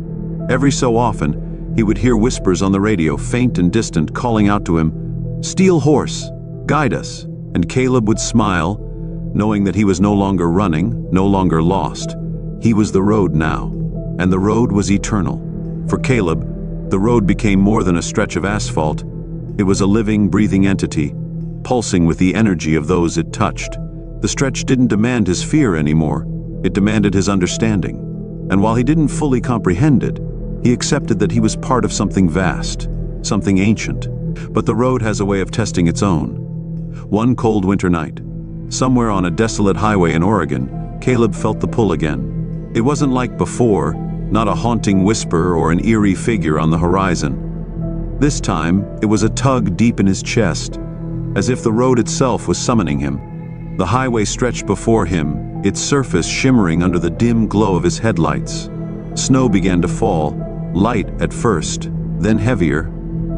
Every so often, he would hear whispers on the radio, faint and distant, calling out to him, "Steel Horse, guide us." And Caleb would smile, knowing that he was no longer running, no longer lost. He was the road now, and the road was eternal. For Caleb, the road became more than a stretch of asphalt. It was a living, breathing entity, pulsing with the energy of those it touched. The stretch didn't demand his fear anymore. It demanded his understanding. And while he didn't fully comprehend it, he accepted that he was part of something vast, something ancient. But the road has a way of testing its own. One cold winter night, somewhere on a desolate highway in Oregon, Caleb felt the pull again. It wasn't like before, not a haunting whisper or an eerie figure on the horizon. This time, it was a tug deep in his chest, as if the road itself was summoning him. The highway stretched before him, its surface shimmering under the dim glow of his headlights. Snow began to fall, light at first, then heavier,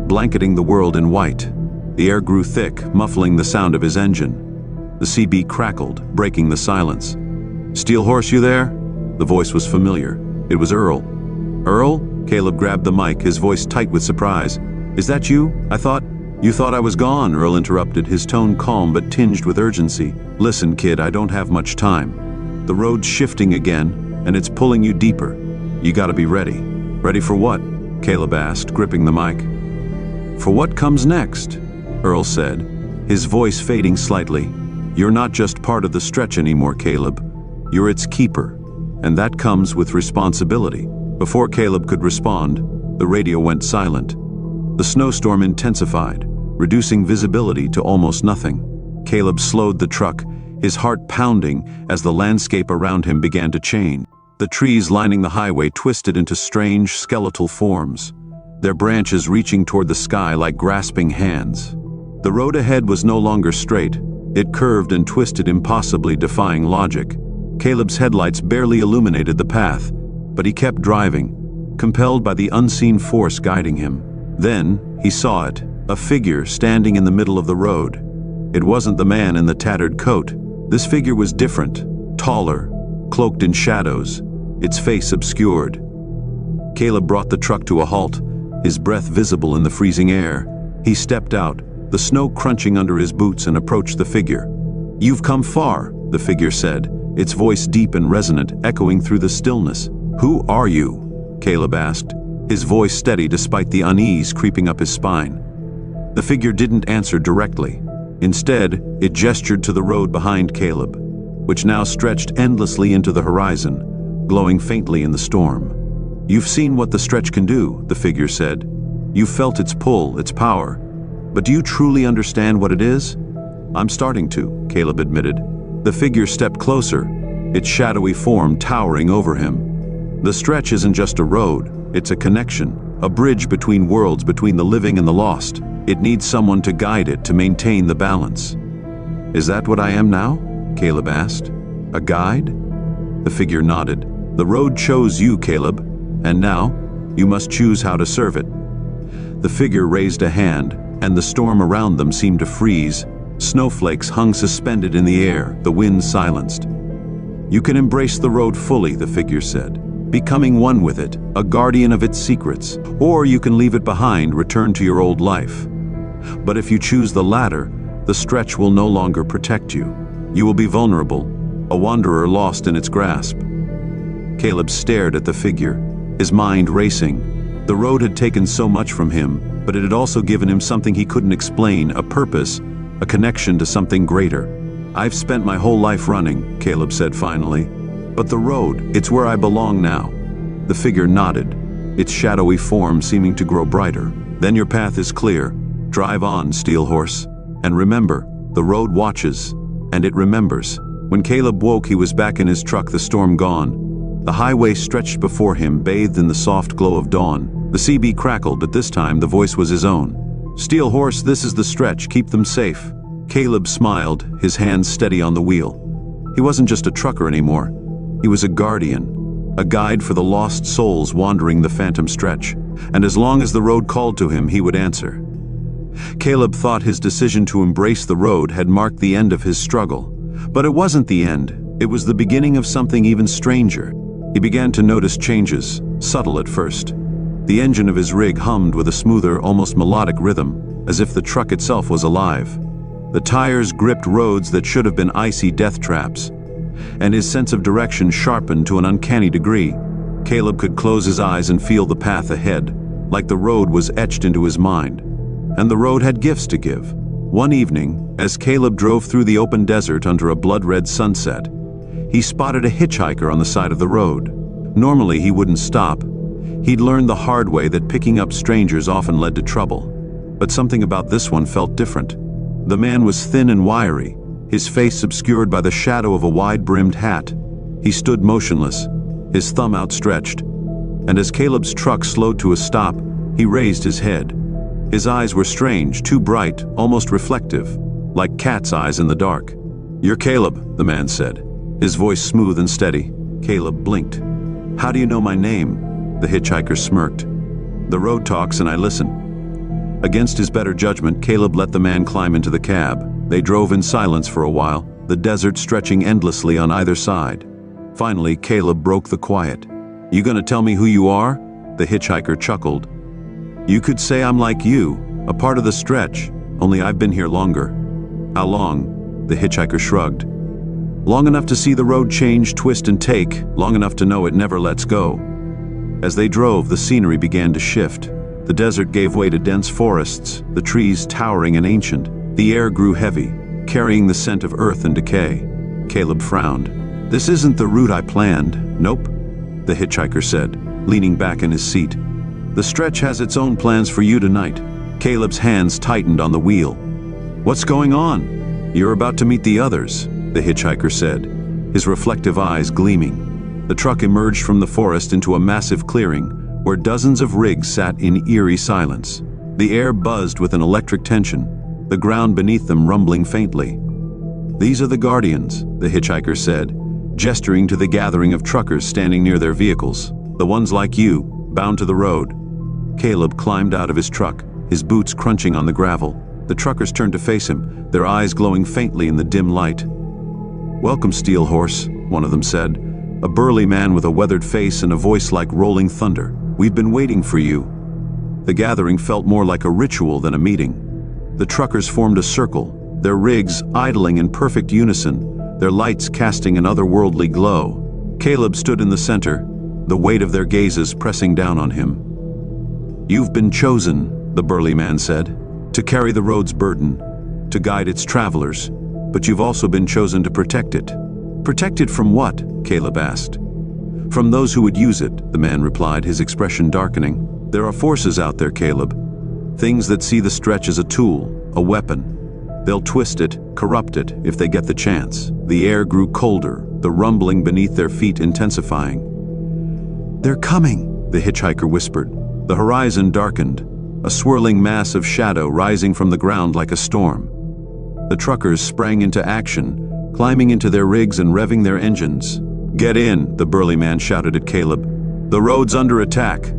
blanketing the world in white. The air grew thick, muffling the sound of his engine. The CB crackled, breaking the silence. "Steel Horse, you there?" The voice was familiar. It was Earl. "Earl?" Caleb grabbed the mic, his voice tight with surprise. "Is that you? You thought I was gone," Earl interrupted, his tone calm but tinged with urgency. "Listen, kid, I don't have much time. The road's shifting again, and it's pulling you deeper. You gotta be ready." "Ready for what?" Caleb asked, gripping the mic. "For what comes next," Earl said, his voice fading slightly. "You're not just part of the stretch anymore, Caleb. You're its keeper, and that comes with responsibility." Before Caleb could respond, the radio went silent. The snowstorm intensified, reducing visibility to almost nothing. Caleb slowed the truck, his heart pounding as the landscape around him began to change. The trees lining the highway twisted into strange, skeletal forms, their branches reaching toward the sky like grasping hands. The road ahead was no longer straight. It curved and twisted impossibly, defying logic. Caleb's headlights barely illuminated the path, but he kept driving, compelled by the unseen force guiding him. Then, he saw it, a figure standing in the middle of the road. It wasn't the man in the tattered coat. This figure was different, taller, cloaked in shadows, its face obscured. Caleb brought the truck to a halt, his breath visible in the freezing air. He stepped out, the snow crunching under his boots, and approached the figure. "You've come far," the figure said, its voice deep and resonant, echoing through the stillness. "Who are you?" Caleb asked, his voice steady despite the unease creeping up his spine. The figure didn't answer directly. Instead, it gestured to the road behind Caleb, which now stretched endlessly into the horizon, glowing faintly in the storm. "You've seen what the stretch can do," the figure said. "You've felt its pull, its power. But do you truly understand what it is?" "I'm starting to," Caleb admitted. The figure stepped closer, its shadowy form towering over him. "The stretch isn't just a road. It's a connection, a bridge between worlds, between the living and the lost. It needs someone to guide it, to maintain the balance." "Is that what I am now?" Caleb asked. "A guide?" The figure nodded. "The road chose you, Caleb, and now you must choose how to serve it." The figure raised a hand, and the storm around them seemed to freeze. Snowflakes hung suspended in the air, the wind silenced. "You can embrace the road fully," the figure said, becoming one with it, a guardian of its secrets. "Or you can leave it behind, return to your old life. But if you choose the latter, the stretch will no longer protect you. You will be vulnerable, a wanderer lost in its grasp." Caleb stared at the figure, his mind racing. The road had taken so much from him, but it had also given him something he couldn't explain, a purpose, a connection to something greater. "I've spent my whole life running," Caleb said finally. "But the road, it's where I belong now." The figure nodded, its shadowy form seeming to grow brighter. "Then your path is clear. Drive on, Steel Horse. And remember, the road watches, and it remembers." When Caleb woke, he was back in his truck, the storm gone. The highway stretched before him, bathed in the soft glow of dawn. The CB crackled, but this time the voice was his own. "Steel Horse, this is the stretch. Keep them safe." Caleb smiled, his hands steady on the wheel. He wasn't just a trucker anymore. He was a guardian, a guide for the lost souls wandering the phantom stretch, and as long as the road called to him, he would answer. Caleb thought his decision to embrace the road had marked the end of his struggle. But it wasn't the end. It was the beginning of something even stranger. He began to notice changes, subtle at first. The engine of his rig hummed with a smoother, almost melodic rhythm, as if the truck itself was alive. The tires gripped roads that should have been icy death traps, and his sense of direction sharpened to an uncanny degree. Caleb could close his eyes and feel the path ahead, like the road was etched into his mind. And the road had gifts to give. One evening, as Caleb drove through the open desert under a blood-red sunset, he spotted a hitchhiker on the side of the road. Normally, he wouldn't stop. He'd learned the hard way that picking up strangers often led to trouble. But something about this one felt different. The man was thin and wiry, his face obscured by the shadow of a wide-brimmed hat. He stood motionless, his thumb outstretched, and as Caleb's truck slowed to a stop, he raised his head. His eyes were strange, too bright, almost reflective, like cat's eyes in the dark. "You're Caleb," the man said, his voice smooth and steady. Caleb blinked. "How do you know my name?" The hitchhiker smirked. "The road talks and I listen." Against his better judgment, Caleb let the man climb into the cab. They drove in silence for a while, the desert stretching endlessly on either side. Finally, Caleb broke the quiet. "You gonna tell me who you are?" The hitchhiker chuckled. "You could say I'm like you, a part of the stretch, only I've been here longer." "How long?" The hitchhiker shrugged. "Long enough to see the road change, twist and take, long enough to know it never lets go." As they drove, the scenery began to shift. The desert gave way to dense forests, the trees towering and ancient. The air grew heavy, carrying the scent of earth and decay. Caleb frowned. "This isn't the route I planned." "Nope," the hitchhiker said, leaning back in his seat. "The stretch has its own plans for you tonight." Caleb's hands tightened on the wheel. "What's going on?" "You're about to meet the others," the hitchhiker said, his reflective eyes gleaming. The truck emerged from the forest into a massive clearing, where dozens of rigs sat in eerie silence. The air buzzed with an electric tension, the ground beneath them rumbling faintly. "These are the guardians," the hitchhiker said, gesturing to the gathering of truckers standing near their vehicles. "The ones like you, bound to the road." Caleb climbed out of his truck, his boots crunching on the gravel. The truckers turned to face him, their eyes glowing faintly in the dim light. "Welcome, Steel Horse," one of them said, a burly man with a weathered face and a voice like rolling thunder. "We've been waiting for you." The gathering felt more like a ritual than a meeting. The truckers formed a circle, their rigs idling in perfect unison, their lights casting an otherworldly glow. Caleb stood in the center, the weight of their gazes pressing down on him. "You've been chosen," the burly man said, "to carry the road's burden, to guide its travelers, but you've also been chosen to protect it." "Protect it from what?" Caleb asked. "From those who would use it," the man replied, his expression darkening. "There are forces out there, Caleb. Things that see the stretch as a tool, a weapon. They'll twist it, corrupt it, if they get the chance." The air grew colder, the rumbling beneath their feet intensifying. "They're coming," the hitchhiker whispered. The horizon darkened, a swirling mass of shadow rising from the ground like a storm. The truckers sprang into action, climbing into their rigs and revving their engines. "Get in," the burly man shouted at Caleb. "The road's under attack."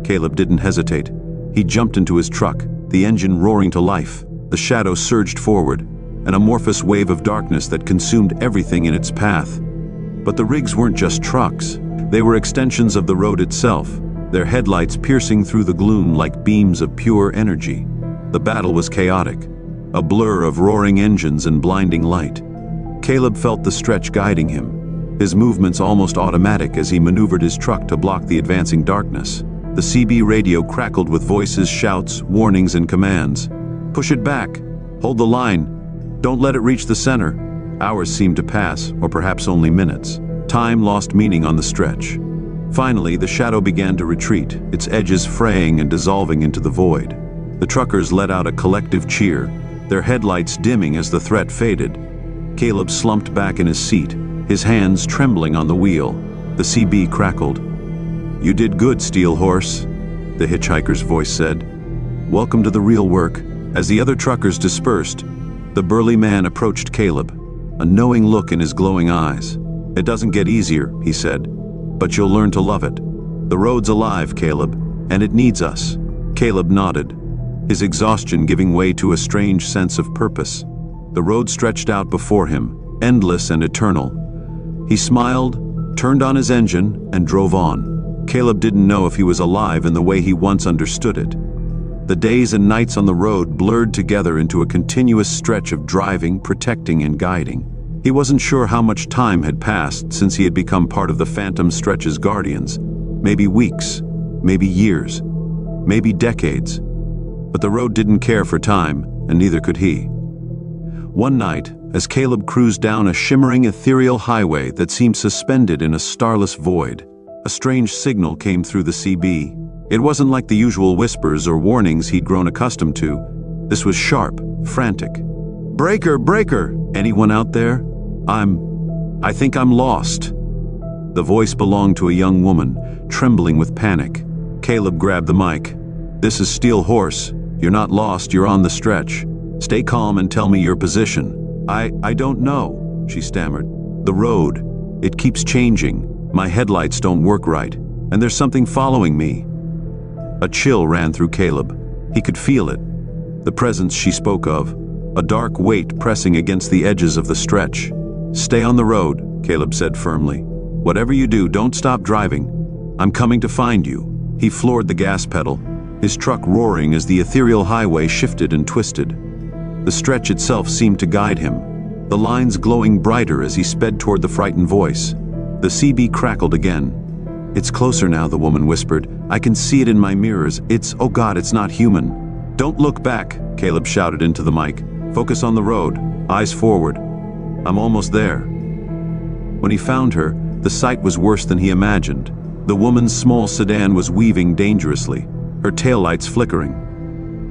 Caleb didn't hesitate. He jumped into his truck, the engine roaring to life. The shadow surged forward, an amorphous wave of darkness that consumed everything in its path. But the rigs weren't just trucks. They were extensions of the road itself, their headlights piercing through the gloom like beams of pure energy. The battle was chaotic, a blur of roaring engines and blinding light. Caleb felt the stretch guiding him, his movements almost automatic as he maneuvered his truck to block the advancing darkness. The CB radio crackled with voices, shouts, warnings, and commands. "Push it back. Hold the line. Don't let it reach the center." Hours seemed to pass, or perhaps only minutes. Time lost meaning on the stretch. Finally, the shadow began to retreat, its edges fraying and dissolving into the void. The truckers let out a collective cheer, their headlights dimming as the threat faded. Caleb slumped back in his seat, his hands trembling on the wheel. The CB crackled. "You did good, Steel Horse," the hitchhiker's voice said. "Welcome to the real work." As the other truckers dispersed, The burly man approached Caleb, a knowing look in his glowing eyes. "It doesn't get easier," he said, "but you'll learn to love it. The road's alive, Caleb, and it needs us." Caleb nodded, his exhaustion giving way to a strange sense of purpose. The road stretched out before him, endless and eternal. He smiled, turned on his engine, and drove on. Caleb didn't know if he was alive in the way he once understood it. The days and nights on the road blurred together into a continuous stretch of driving, protecting, and guiding. He wasn't sure how much time had passed since he had become part of the Phantom Stretch's guardians. Maybe weeks, maybe years, maybe decades. But the road didn't care for time, and neither could he. One night, as Caleb cruised down a shimmering ethereal highway that seemed suspended in a starless void, a strange signal came through the CB. It wasn't like the usual whispers or warnings he'd grown accustomed to. This was sharp, frantic. "Breaker, breaker! Anyone out there? I think I'm lost." The voice belonged to a young woman, trembling with panic. Caleb grabbed the mic. "This is Steel Horse. You're not lost, you're on the stretch. Stay calm and tell me your position." I don't know," she stammered. "The road, it keeps changing. My headlights don't work right, and there's something following me." A chill ran through Caleb. He could feel it. The presence she spoke of, a dark weight pressing against the edges of the stretch. "Stay on the road," Caleb said firmly. "Whatever you do, don't stop driving. I'm coming to find you." He floored the gas pedal, his truck roaring as the ethereal highway shifted and twisted. The stretch itself seemed to guide him, the lines glowing brighter as he sped toward the frightened voice. The CB crackled again. "It's closer now," the woman whispered. "I can see it in my mirrors. Oh God, it's not human." "Don't look back," Caleb shouted into the mic. "Focus on the road, eyes forward. I'm almost there." When he found her, the sight was worse than he imagined. The woman's small sedan was weaving dangerously, her taillights flickering.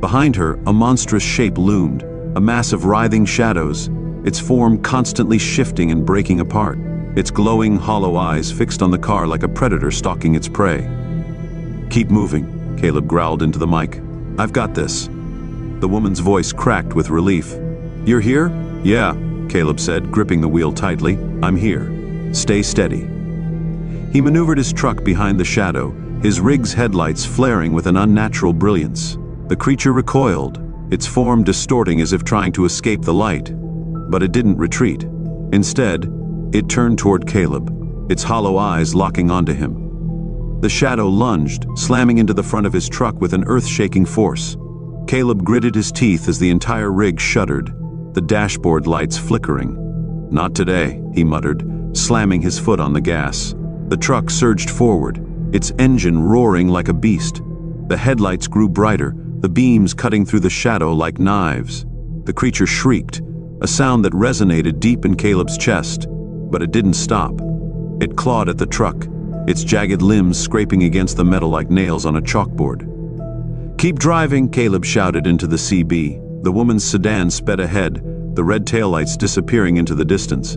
Behind her, a monstrous shape loomed, a mass of writhing shadows, its form constantly shifting and breaking apart, its glowing, hollow eyes fixed on the car like a predator stalking its prey. "Keep moving," Caleb growled into the mic. "I've got this." The woman's voice cracked with relief. "You're here?" "Yeah," Caleb said, gripping the wheel tightly. "I'm here. Stay steady." He maneuvered his truck behind the shadow, his rig's headlights flaring with an unnatural brilliance. The creature recoiled, its form distorting as if trying to escape the light. But it didn't retreat. Instead, it turned toward Caleb, its hollow eyes locking onto him. The shadow lunged, slamming into the front of his truck with an earth-shaking force. Caleb gritted his teeth as the entire rig shuddered, the dashboard lights flickering. "Not today," he muttered, slamming his foot on the gas. The truck surged forward, its engine roaring like a beast. The headlights grew brighter, the beams cutting through the shadow like knives. The creature shrieked, a sound that resonated deep in Caleb's chest, but it didn't stop. It clawed at the truck, its jagged limbs scraping against the metal like nails on a chalkboard. "Keep driving," Caleb shouted into the CB. The woman's sedan sped ahead, the red taillights disappearing into the distance.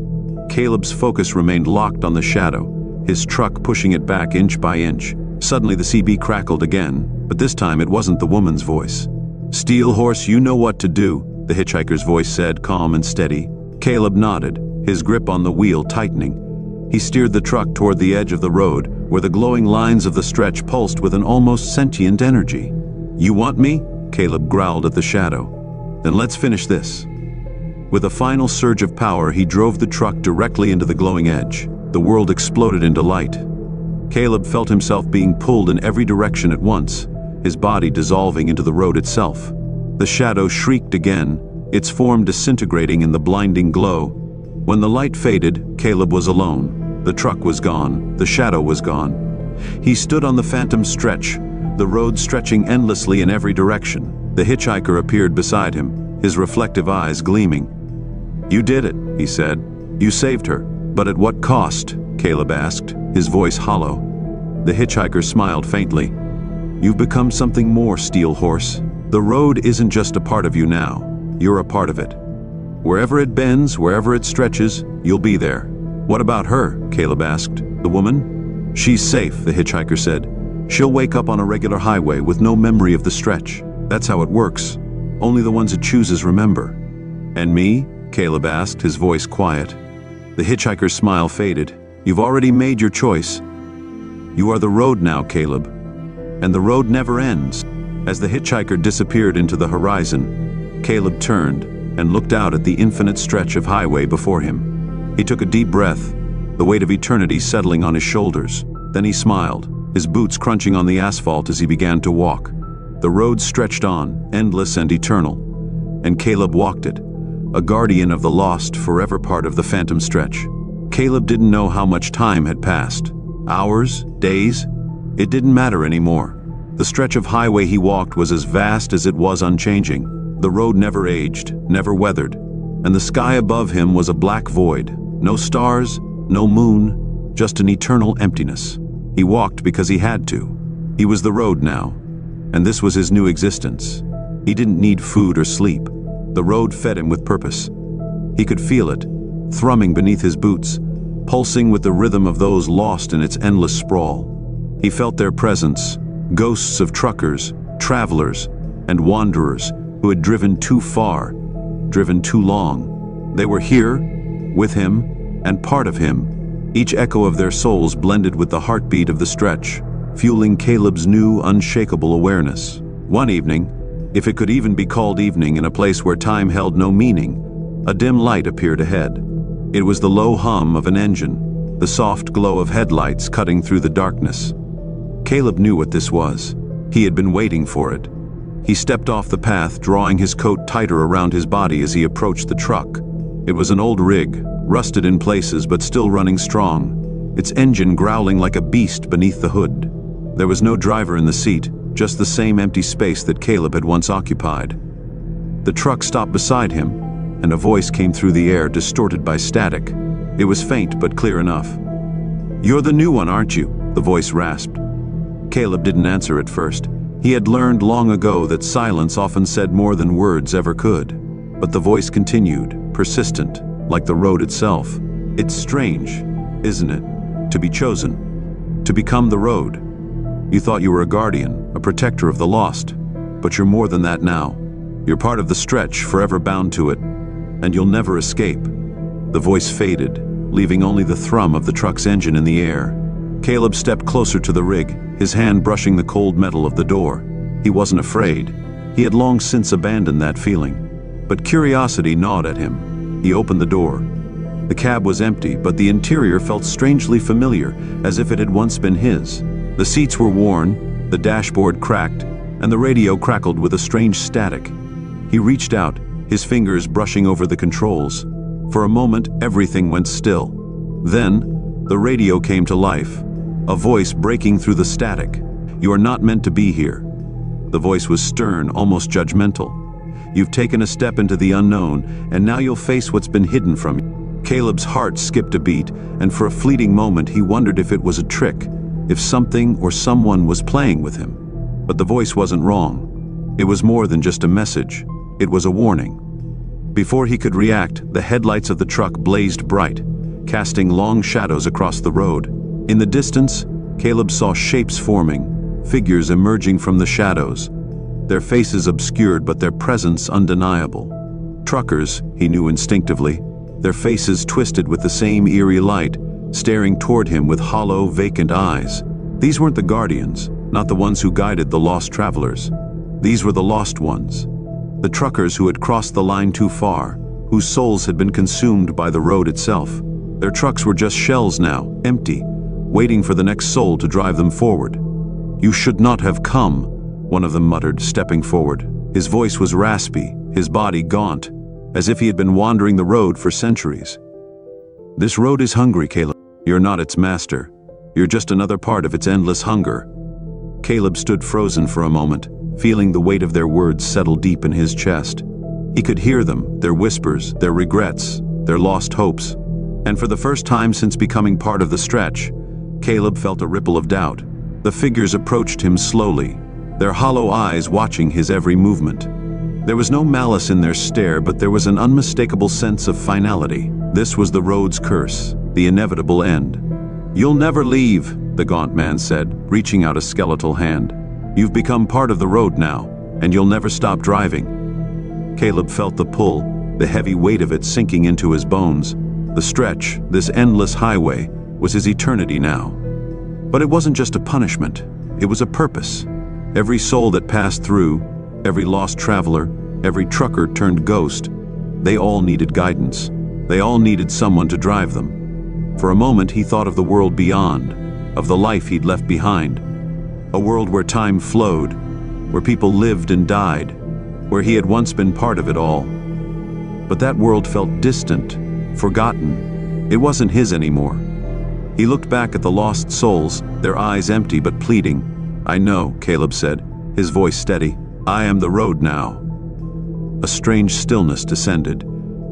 Caleb's focus remained locked on the shadow, his truck pushing it back inch by inch. Suddenly the CB crackled again, but this time it wasn't the woman's voice. "Steel Horse, you know what to do," the hitchhiker's voice said, calm and steady. Caleb nodded, his grip on the wheel tightening. He steered the truck toward the edge of the road, where the glowing lines of the stretch pulsed with an almost sentient energy. "You want me?" Caleb growled at the shadow. "Then let's finish this." With a final surge of power, he drove the truck directly into the glowing edge. The world exploded into light. Caleb felt himself being pulled in every direction at once, his body dissolving into the road itself. The shadow shrieked again, its form disintegrating in the blinding glow. When the light faded, Caleb was alone. The truck was gone, the shadow was gone. He stood on the phantom stretch, the road stretching endlessly in every direction. The hitchhiker appeared beside him, his reflective eyes gleaming. "You did it," he said. "You saved her. But at what cost?" Caleb asked, his voice hollow. The hitchhiker smiled faintly. "You've become something more, Steel Horse. The road isn't just a part of you now. You're a part of it. Wherever it bends, wherever it stretches, you'll be there." "What about her?" Caleb asked. "The woman?" "She's safe," the hitchhiker said. "She'll wake up on a regular highway with no memory of the stretch. That's how it works. Only the ones it chooses remember. "And me?" Caleb asked, his voice quiet. The hitchhiker's smile faded. "You've already made your choice. You are the road now, Caleb. And the road never ends." As the hitchhiker disappeared into the horizon, Caleb turned and looked out at the infinite stretch of highway before him. He took a deep breath, the weight of eternity settling on his shoulders. Then he smiled, his boots crunching on the asphalt as he began to walk. The road stretched on, endless and eternal, and Caleb walked it, a guardian of the lost, forever part of the phantom stretch. Caleb didn't know how much time had passed. Hours, days, it didn't matter anymore. The stretch of highway he walked was as vast as it was unchanging. The road never aged, never weathered, and the sky above him was a black void. No stars, no moon, just an eternal emptiness. He walked because he had to. He was the road now, and this was his new existence. He didn't need food or sleep. The road fed him with purpose. He could feel it, thrumming beneath his boots, pulsing with the rhythm of those lost in its endless sprawl. He felt their presence, ghosts of truckers, travelers, and wanderers who had driven too far, driven too long. They were here, with him, and part of him. Each echo of their souls blended with the heartbeat of the stretch, fueling Caleb's new, unshakable awareness. One evening, if it could even be called evening in a place where time held no meaning, a dim light appeared ahead. It was the low hum of an engine, the soft glow of headlights cutting through the darkness. Caleb knew what this was. He had been waiting for it. He stepped off the path, drawing his coat tighter around his body as he approached the truck. It was an old rig, rusted in places but still running strong, its engine growling like a beast beneath the hood. There was no driver in the seat, just the same empty space that Caleb had once occupied. The truck stopped beside him, and a voice came through the air, distorted by static. It was faint but clear enough. "You're the new one, aren't you?" the voice rasped. Caleb didn't answer at first. He had learned long ago that silence often said more than words ever could. But the voice continued, persistent, like the road itself. "It's strange, isn't it, to be chosen, to become the road. You thought you were a guardian, a protector of the lost, but you're more than that now. You're part of the stretch, forever bound to it, and you'll never escape." The voice faded, leaving only the thrum of the truck's engine in the air. Caleb stepped closer to the rig, his hand brushing the cold metal of the door. He wasn't afraid. He had long since abandoned that feeling. But curiosity gnawed at him. He opened the door. The cab was empty, but the interior felt strangely familiar, as if it had once been his. The seats were worn, the dashboard cracked, and the radio crackled with a strange static. He reached out, his fingers brushing over the controls. For a moment, everything went still. Then, the radio came to life, a voice breaking through the static. "You are not meant to be here." The voice was stern, almost judgmental. "You've taken a step into the unknown, and now you'll face what's been hidden from you." Caleb's heart skipped a beat, and for a fleeting moment he wondered if it was a trick, if something or someone was playing with him. But the voice wasn't wrong. It was more than just a message. It was a warning. Before he could react, the headlights of the truck blazed bright, casting long shadows across the road. In the distance, Caleb saw shapes forming, figures emerging from the shadows, their faces obscured but their presence undeniable. Truckers, he knew instinctively, their faces twisted with the same eerie light, staring toward him with hollow, vacant eyes. These weren't the guardians, not the ones who guided the lost travelers. These were the lost ones. The truckers who had crossed the line too far, whose souls had been consumed by the road itself. Their trucks were just shells now, empty, waiting for the next soul to drive them forward. "You should not have come," one of them muttered, stepping forward. His voice was raspy, his body gaunt, as if he had been wandering the road for centuries. "This road is hungry, Caleb. You're not its master. You're just another part of its endless hunger." Caleb stood frozen for a moment, feeling the weight of their words settle deep in his chest. He could hear them, their whispers, their regrets, their lost hopes. And for the first time since becoming part of the stretch, Caleb felt a ripple of doubt. The figures approached him slowly, their hollow eyes watching his every movement. There was no malice in their stare, but there was an unmistakable sense of finality. This was the road's curse, the inevitable end. "You'll never leave," the gaunt man said, reaching out a skeletal hand. "You've become part of the road now, and you'll never stop driving." Caleb felt the pull, the heavy weight of it sinking into his bones. The stretch, this endless highway, was his eternity now. But it wasn't just a punishment, it was a purpose. Every soul that passed through, every lost traveler, every trucker turned ghost, they all needed guidance. They all needed someone to drive them. For a moment he thought of the world beyond, of the life he'd left behind. A world where time flowed, where people lived and died, where he had once been part of it all. But that world felt distant, forgotten. It wasn't his anymore. He looked back at the lost souls, their eyes empty but pleading. "I know," Caleb said, his voice steady. "I am the road now." A strange stillness descended.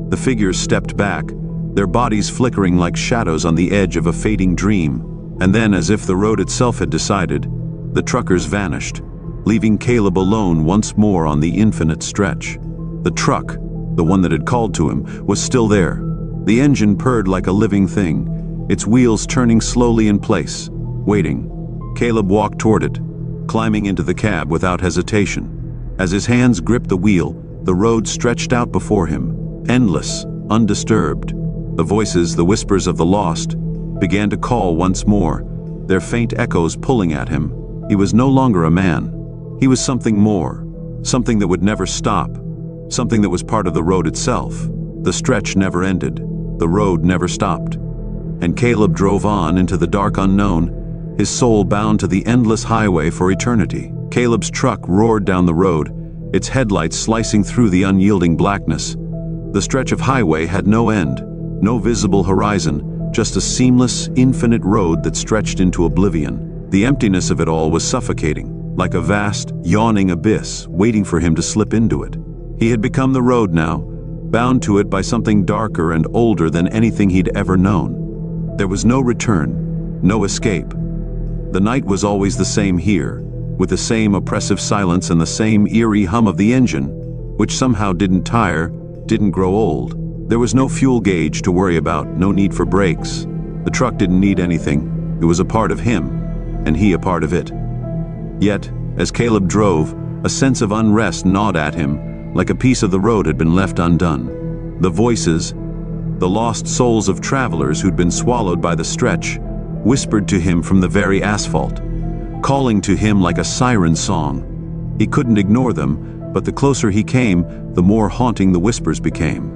The figures stepped back, their bodies flickering like shadows on the edge of a fading dream. And then, as if the road itself had decided, the truckers vanished, leaving Caleb alone once more on the infinite stretch. The truck, the one that had called to him, was still there. The engine purred like a living thing, its wheels turning slowly in place, waiting. Caleb walked toward it, climbing into the cab without hesitation. As his hands gripped the wheel, the road stretched out before him, endless, undisturbed. The voices, the whispers of the lost, began to call once more, their faint echoes pulling at him. He was no longer a man. He was something more, something that would never stop, something that was part of the road itself. The stretch never ended. The road never stopped. And Caleb drove on into the dark unknown, his soul bound to the endless highway for eternity. Caleb's truck roared down the road, its headlights slicing through the unyielding blackness. The stretch of highway had no end, no visible horizon, just a seamless, infinite road that stretched into oblivion. The emptiness of it all was suffocating, like a vast, yawning abyss waiting for him to slip into it. He had become the road now, bound to it by something darker and older than anything he'd ever known. There was no return, no escape. The night was always the same here, with the same oppressive silence and the same eerie hum of the engine, which somehow didn't tire, didn't grow old. There was no fuel gauge to worry about, no need for brakes. The truck didn't need anything. It was a part of him, and he a part of it. Yet, as Caleb drove, a sense of unrest gnawed at him, like a piece of the road had been left undone. The voices, the lost souls of travelers who'd been swallowed by the stretch, whispered to him from the very asphalt, calling to him like a siren song. He couldn't ignore them, but the closer he came, the more haunting the whispers became.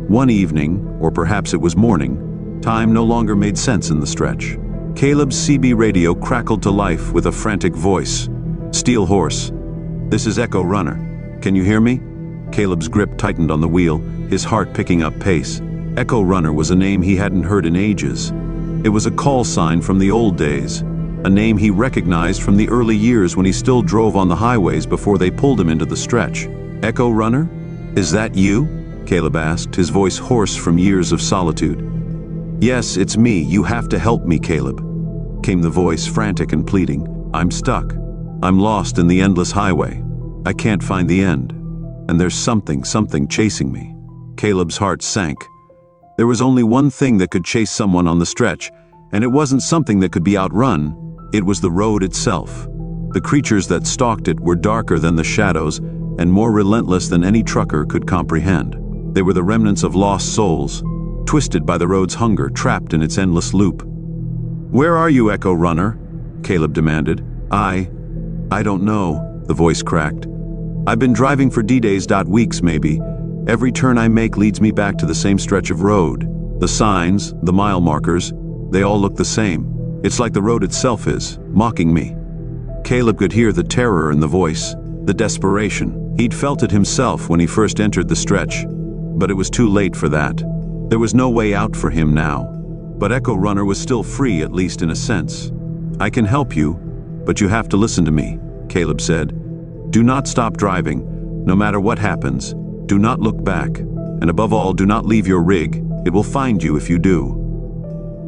One evening, or perhaps it was morning, time no longer made sense in the stretch. Caleb's CB radio crackled to life with a frantic voice. "Steel Horse. This is Echo Runner. Can you hear me?" Caleb's grip tightened on the wheel, his heart picking up pace. Echo Runner was a name he hadn't heard in ages. It was a call sign from the old days, a name he recognized from the early years when he still drove on the highways before they pulled him into the stretch. "Echo Runner? Is that you?" Caleb asked, his voice hoarse from years of solitude. "Yes, it's me. You have to help me, Caleb," came the voice, frantic and pleading. "I'm stuck. I'm lost in the endless highway. I can't find the end. And there's something chasing me." Caleb's heart sank. There was only one thing that could chase someone on the stretch, and it wasn't something that could be outrun. It was the road itself. The creatures that stalked it were darker than the shadows and more relentless than any trucker could comprehend. They were the remnants of lost souls, twisted by the road's hunger, trapped in its endless loop. "Where are you, Echo Runner?" Caleb demanded. I don't know," the voice cracked. "I've been driving for D-days, weeks maybe. Every turn I make leads me back to the same stretch of road. The signs, the mile markers, they all look the same. It's like the road itself is, mocking me." Caleb could hear the terror in the voice, the desperation. He'd felt it himself when he first entered the stretch, but it was too late for that. There was no way out for him now. But Echo Runner was still free, at least in a sense. "I can help you, but you have to listen to me," Caleb said. "Do not stop driving, no matter what happens. Do not look back, and above all, do not leave your rig. It will find you if you do."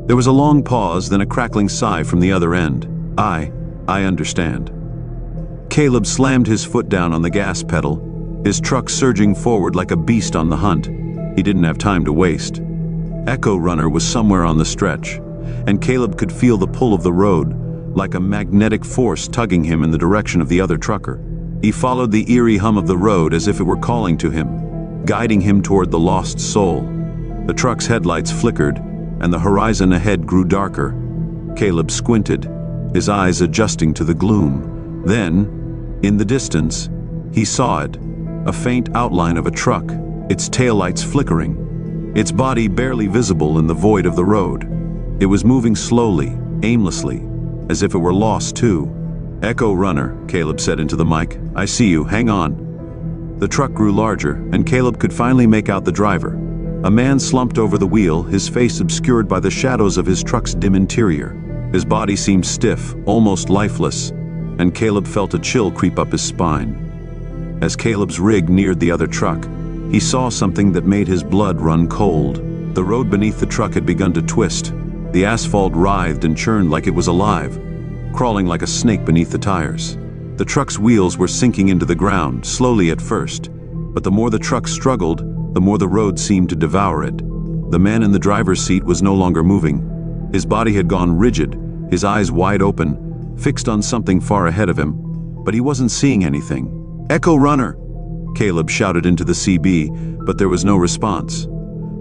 There was a long pause, then a crackling sigh from the other end. I understand." Caleb slammed his foot down on the gas pedal, his truck surging forward like a beast on the hunt. He didn't have time to waste. Echo Runner was somewhere on the stretch, and Caleb could feel the pull of the road, like a magnetic force tugging him in the direction of the other trucker. He followed the eerie hum of the road as if it were calling to him. guiding him toward the lost soul. The truck's headlights flickered, and the horizon ahead grew darker. Caleb squinted, his eyes adjusting to the gloom. Then, in the distance, he saw it, a faint outline of a truck, its taillights flickering, its body barely visible in the void of the road. It was moving slowly, aimlessly, as if it were lost too. "Echo Runner," Caleb said into the mic. "I see you, hang on." The truck grew larger, and Caleb could finally make out the driver. A man slumped over the wheel, his face obscured by the shadows of his truck's dim interior. His body seemed stiff, almost lifeless, and Caleb felt a chill creep up his spine. As Caleb's rig neared the other truck, he saw something that made his blood run cold. The road beneath the truck had begun to twist. The asphalt writhed and churned like it was alive, crawling like a snake beneath the tires. The truck's wheels were sinking into the ground, slowly at first, but the more the truck struggled, the more the road seemed to devour it. The man in the driver's seat was no longer moving. His body had gone rigid, his eyes wide open, fixed on something far ahead of him, but he wasn't seeing anything. "Echo Runner!" Caleb shouted into the CB, but there was no response.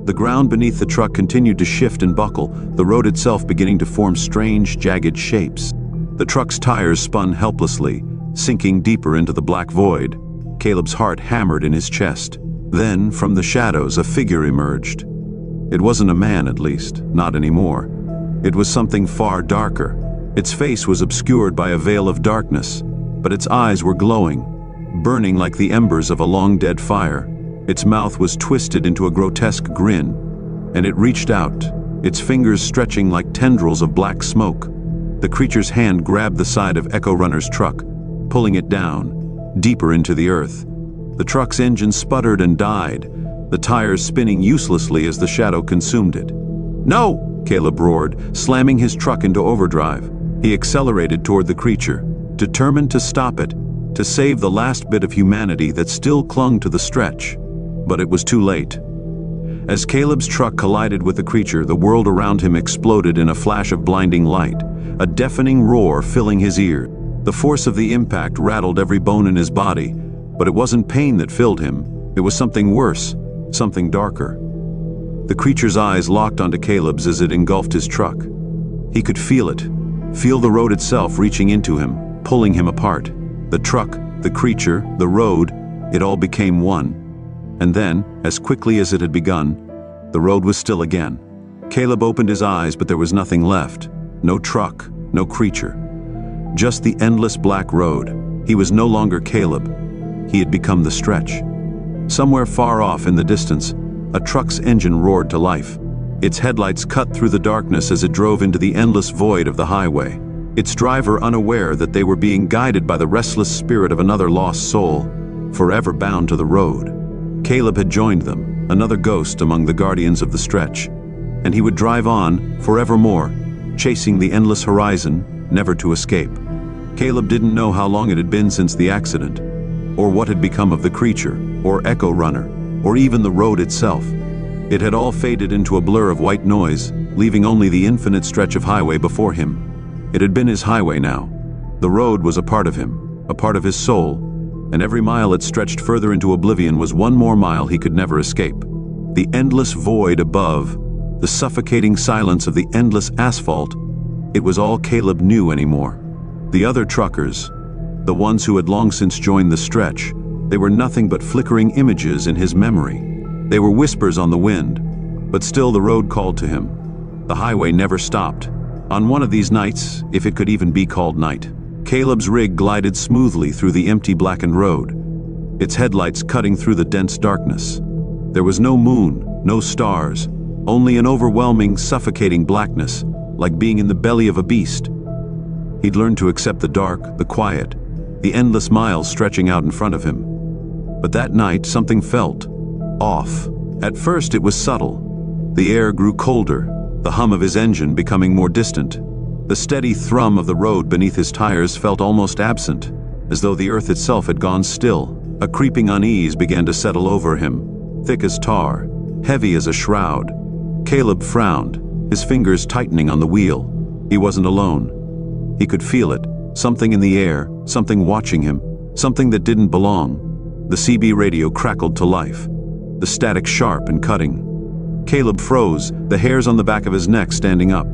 The ground beneath the truck continued to shift and buckle, the road itself beginning to form strange, jagged shapes. The truck's tires spun helplessly, sinking deeper into the black void. Caleb's heart hammered in his chest. Then, from the shadows, a figure emerged. It wasn't a man, at least, not anymore. It was something far darker. Its face was obscured by a veil of darkness, but its eyes were glowing, burning like the embers of a long-dead fire. Its mouth was twisted into a grotesque grin, and it reached out, its fingers stretching like tendrils of black smoke. The creature's hand grabbed the side of Echo Runner's truck, pulling it down, deeper into the earth. The truck's engine sputtered and died, the tires spinning uselessly as the shadow consumed it. "No!" Caleb roared, slamming his truck into overdrive. He accelerated toward the creature, determined to stop it, to save the last bit of humanity that still clung to the stretch. But it was too late. As Caleb's truck collided with the creature, the world around him exploded in a flash of blinding light, a deafening roar filling his ear. The force of the impact rattled every bone in his body, but it wasn't pain that filled him. It was something worse, something darker. The creature's eyes locked onto Caleb's as it engulfed his truck. He could feel it, feel the road itself reaching into him, pulling him apart. The truck, the creature, the road, it all became one. And then, as quickly as it had begun, the road was still again. Caleb opened his eyes, but there was nothing left. No truck, no creature. Just the endless black road. He was no longer Caleb. He had become the stretch. Somewhere far off in the distance, a truck's engine roared to life. Its headlights cut through the darkness as it drove into the endless void of the highway. Its driver unaware that they were being guided by the restless spirit of another lost soul, forever bound to the road. Caleb had joined them, another ghost among the guardians of the stretch, and he would drive on, forevermore, chasing the endless horizon, never to escape. Caleb didn't know how long it had been since the accident, or what had become of the creature, or Echo Runner, or even the road itself. It had all faded into a blur of white noise, leaving only the infinite stretch of highway before him. It had been his highway now. The road was a part of him, a part of his soul, and every mile it stretched further into oblivion was one more mile he could never escape. The endless void above, the suffocating silence of the endless asphalt, it was all Caleb knew anymore. The other truckers, the ones who had long since joined the stretch, they were nothing but flickering images in his memory. They were whispers on the wind, but still the road called to him. The highway never stopped. On one of these nights, if it could even be called night, Caleb's rig glided smoothly through the empty blackened road, its headlights cutting through the dense darkness. There was no moon, no stars, only an overwhelming, suffocating blackness, like being in the belly of a beast. He'd learned to accept the dark, the quiet, the endless miles stretching out in front of him. But that night, something felt off. At first, it was subtle. The air grew colder, the hum of his engine becoming more distant. The steady thrum of the road beneath his tires felt almost absent, as though the earth itself had gone still. A creeping unease began to settle over him, thick as tar, heavy as a shroud. Caleb frowned, his fingers tightening on the wheel. He wasn't alone. He could feel it, something in the air, something watching him, something that didn't belong. The CB radio crackled to life. the static sharp and cutting. Caleb froze, the hairs on the back of his neck standing up.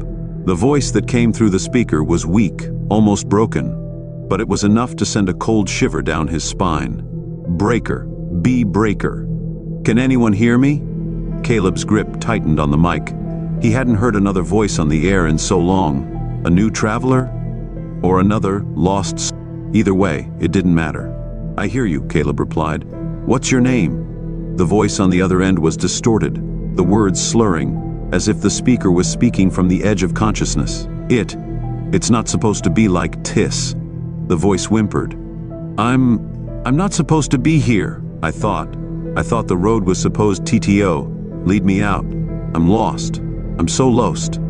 The voice that came through the speaker was weak, almost broken, but it was enough to send a cold shiver down his spine. "Breaker, be Breaker. Can anyone hear me?" Caleb's grip tightened on the mic. He hadn't heard another voice on the air in so long. A new traveler? Or another lost? Either way, it didn't matter. "I hear you," Caleb replied. "What's your name?" The voice on the other end was distorted, the words slurring, as if the speaker was speaking from the edge of consciousness. It's not supposed to be like this." The voice whimpered. I'm not supposed to be here, I thought. I thought the road was supposed TTO, lead me out. I'm lost. I'm so lost."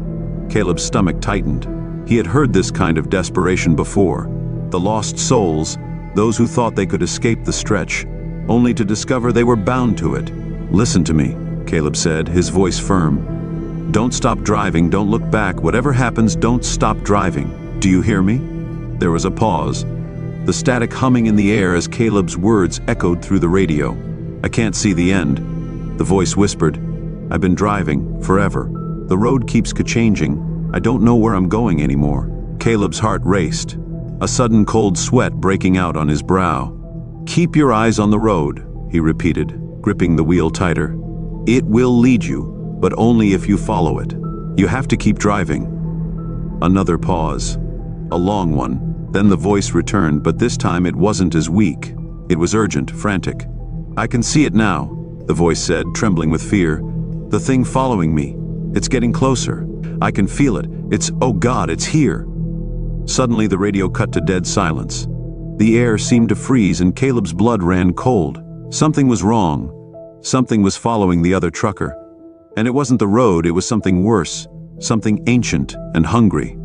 Caleb's stomach tightened. He had heard this kind of desperation before. The lost souls, those who thought they could escape the stretch, only to discover they were bound to it. "Listen to me," Caleb said, his voice firm. "Don't stop driving, don't look back. Whatever happens, don't stop driving. Do you hear me?" There was a pause, the static humming in the air as Caleb's words echoed through the radio. "I can't see the end." The voice whispered, "I've been driving, forever. The road keeps changing. I don't know where I'm going anymore." Caleb's heart raced, a sudden cold sweat breaking out on his brow. "Keep your eyes on the road," he repeated, gripping the wheel tighter. "It will lead you, but only if you follow it. You have to keep driving." Another pause, a long one. Then the voice returned, but this time it wasn't as weak. It was urgent, frantic. "I can see it now," the voice said, trembling with fear. "The thing following me. It's getting closer. I can feel it. Oh God, it's here." Suddenly the radio cut to dead silence. The air seemed to freeze and Caleb's blood ran cold. Something was wrong. Something was following the other trucker. And it wasn't the road, it was something worse, something ancient and hungry.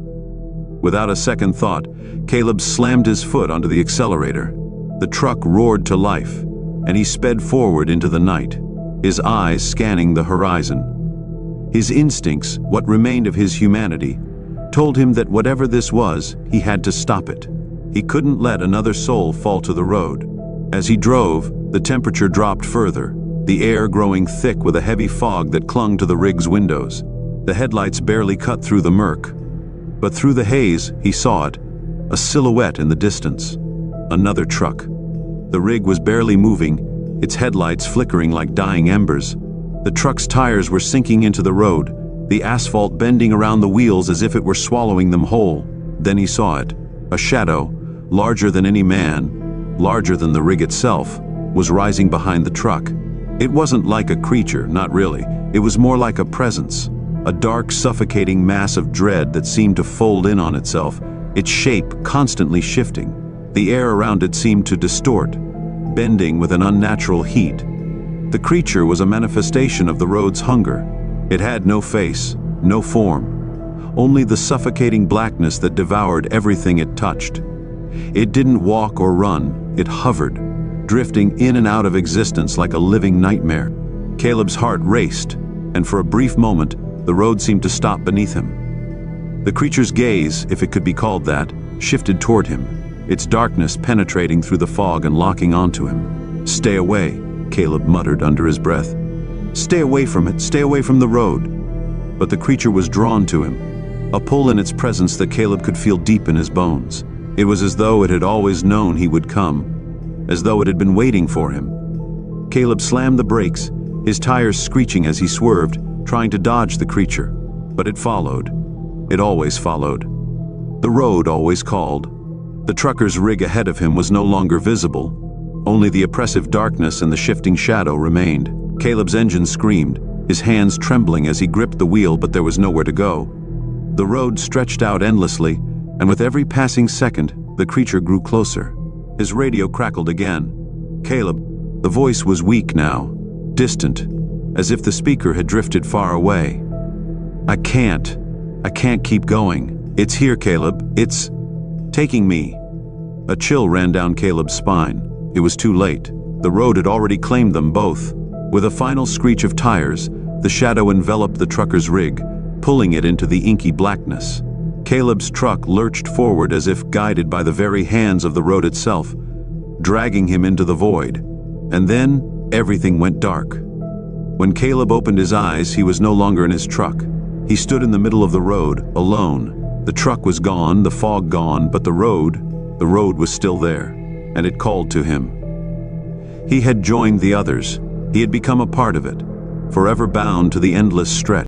Without a second thought, Caleb slammed his foot onto the accelerator. The truck roared to life, and he sped forward into the night, his eyes scanning the horizon. His instincts, what remained of his humanity, told him that whatever this was, he had to stop it. He couldn't let another soul fall to the road. As he drove, the temperature dropped further, the air growing thick with a heavy fog that clung to the rig's windows. The headlights barely cut through the murk. But through the haze, he saw it, a silhouette in the distance. Another truck. The rig was barely moving, its headlights flickering like dying embers. The truck's tires were sinking into the road, the asphalt bending around the wheels as if it were swallowing them whole. Then he saw it. A shadow, larger than any man, larger than the rig itself, was rising behind the truck. It wasn't like a creature, not really. It was more like a presence, a dark, suffocating mass of dread that seemed to fold in on itself, its shape constantly shifting. The air around it seemed to distort, bending with an unnatural heat. The creature was a manifestation of the road's hunger. It had no face, no form, only the suffocating blackness that devoured everything it touched. It didn't walk or run, it hovered, drifting in and out of existence like a living nightmare. Caleb's heart raced, and for a brief moment, the road seemed to stop beneath him. The creature's gaze, if it could be called that, shifted toward him, its darkness penetrating through the fog and locking onto him. "Stay away," Caleb muttered under his breath. "Stay away from it, stay away from the road." But the creature was drawn to him, a pull in its presence that Caleb could feel deep in his bones. It was as though it had always known he would come, as though it had been waiting for him. Caleb slammed the brakes, his tires screeching as he swerved, trying to dodge the creature. But it followed. It always followed. The road always called. The trucker's rig ahead of him was no longer visible. Only the oppressive darkness and the shifting shadow remained. Caleb's engine screamed, his hands trembling as he gripped the wheel, but there was nowhere to go. The road stretched out endlessly, and with every passing second, the creature grew closer. His radio crackled again. "Caleb." The voice was weak now, distant, as if the speaker had drifted far away. I can't keep going. It's here, Caleb. It's taking me." A chill ran down Caleb's spine. It was too late. The road had already claimed them both. With a final screech of tires, the shadow enveloped the trucker's rig, pulling it into the inky blackness. Caleb's truck lurched forward as if guided by the very hands of the road itself, dragging him into the void. And then everything went dark. When Caleb opened his eyes, he was no longer in his truck. He stood in the middle of the road, alone. The truck was gone, the fog gone, but the road was still there, and it called to him. He had joined the others. He had become a part of it, forever bound to the endless stretch.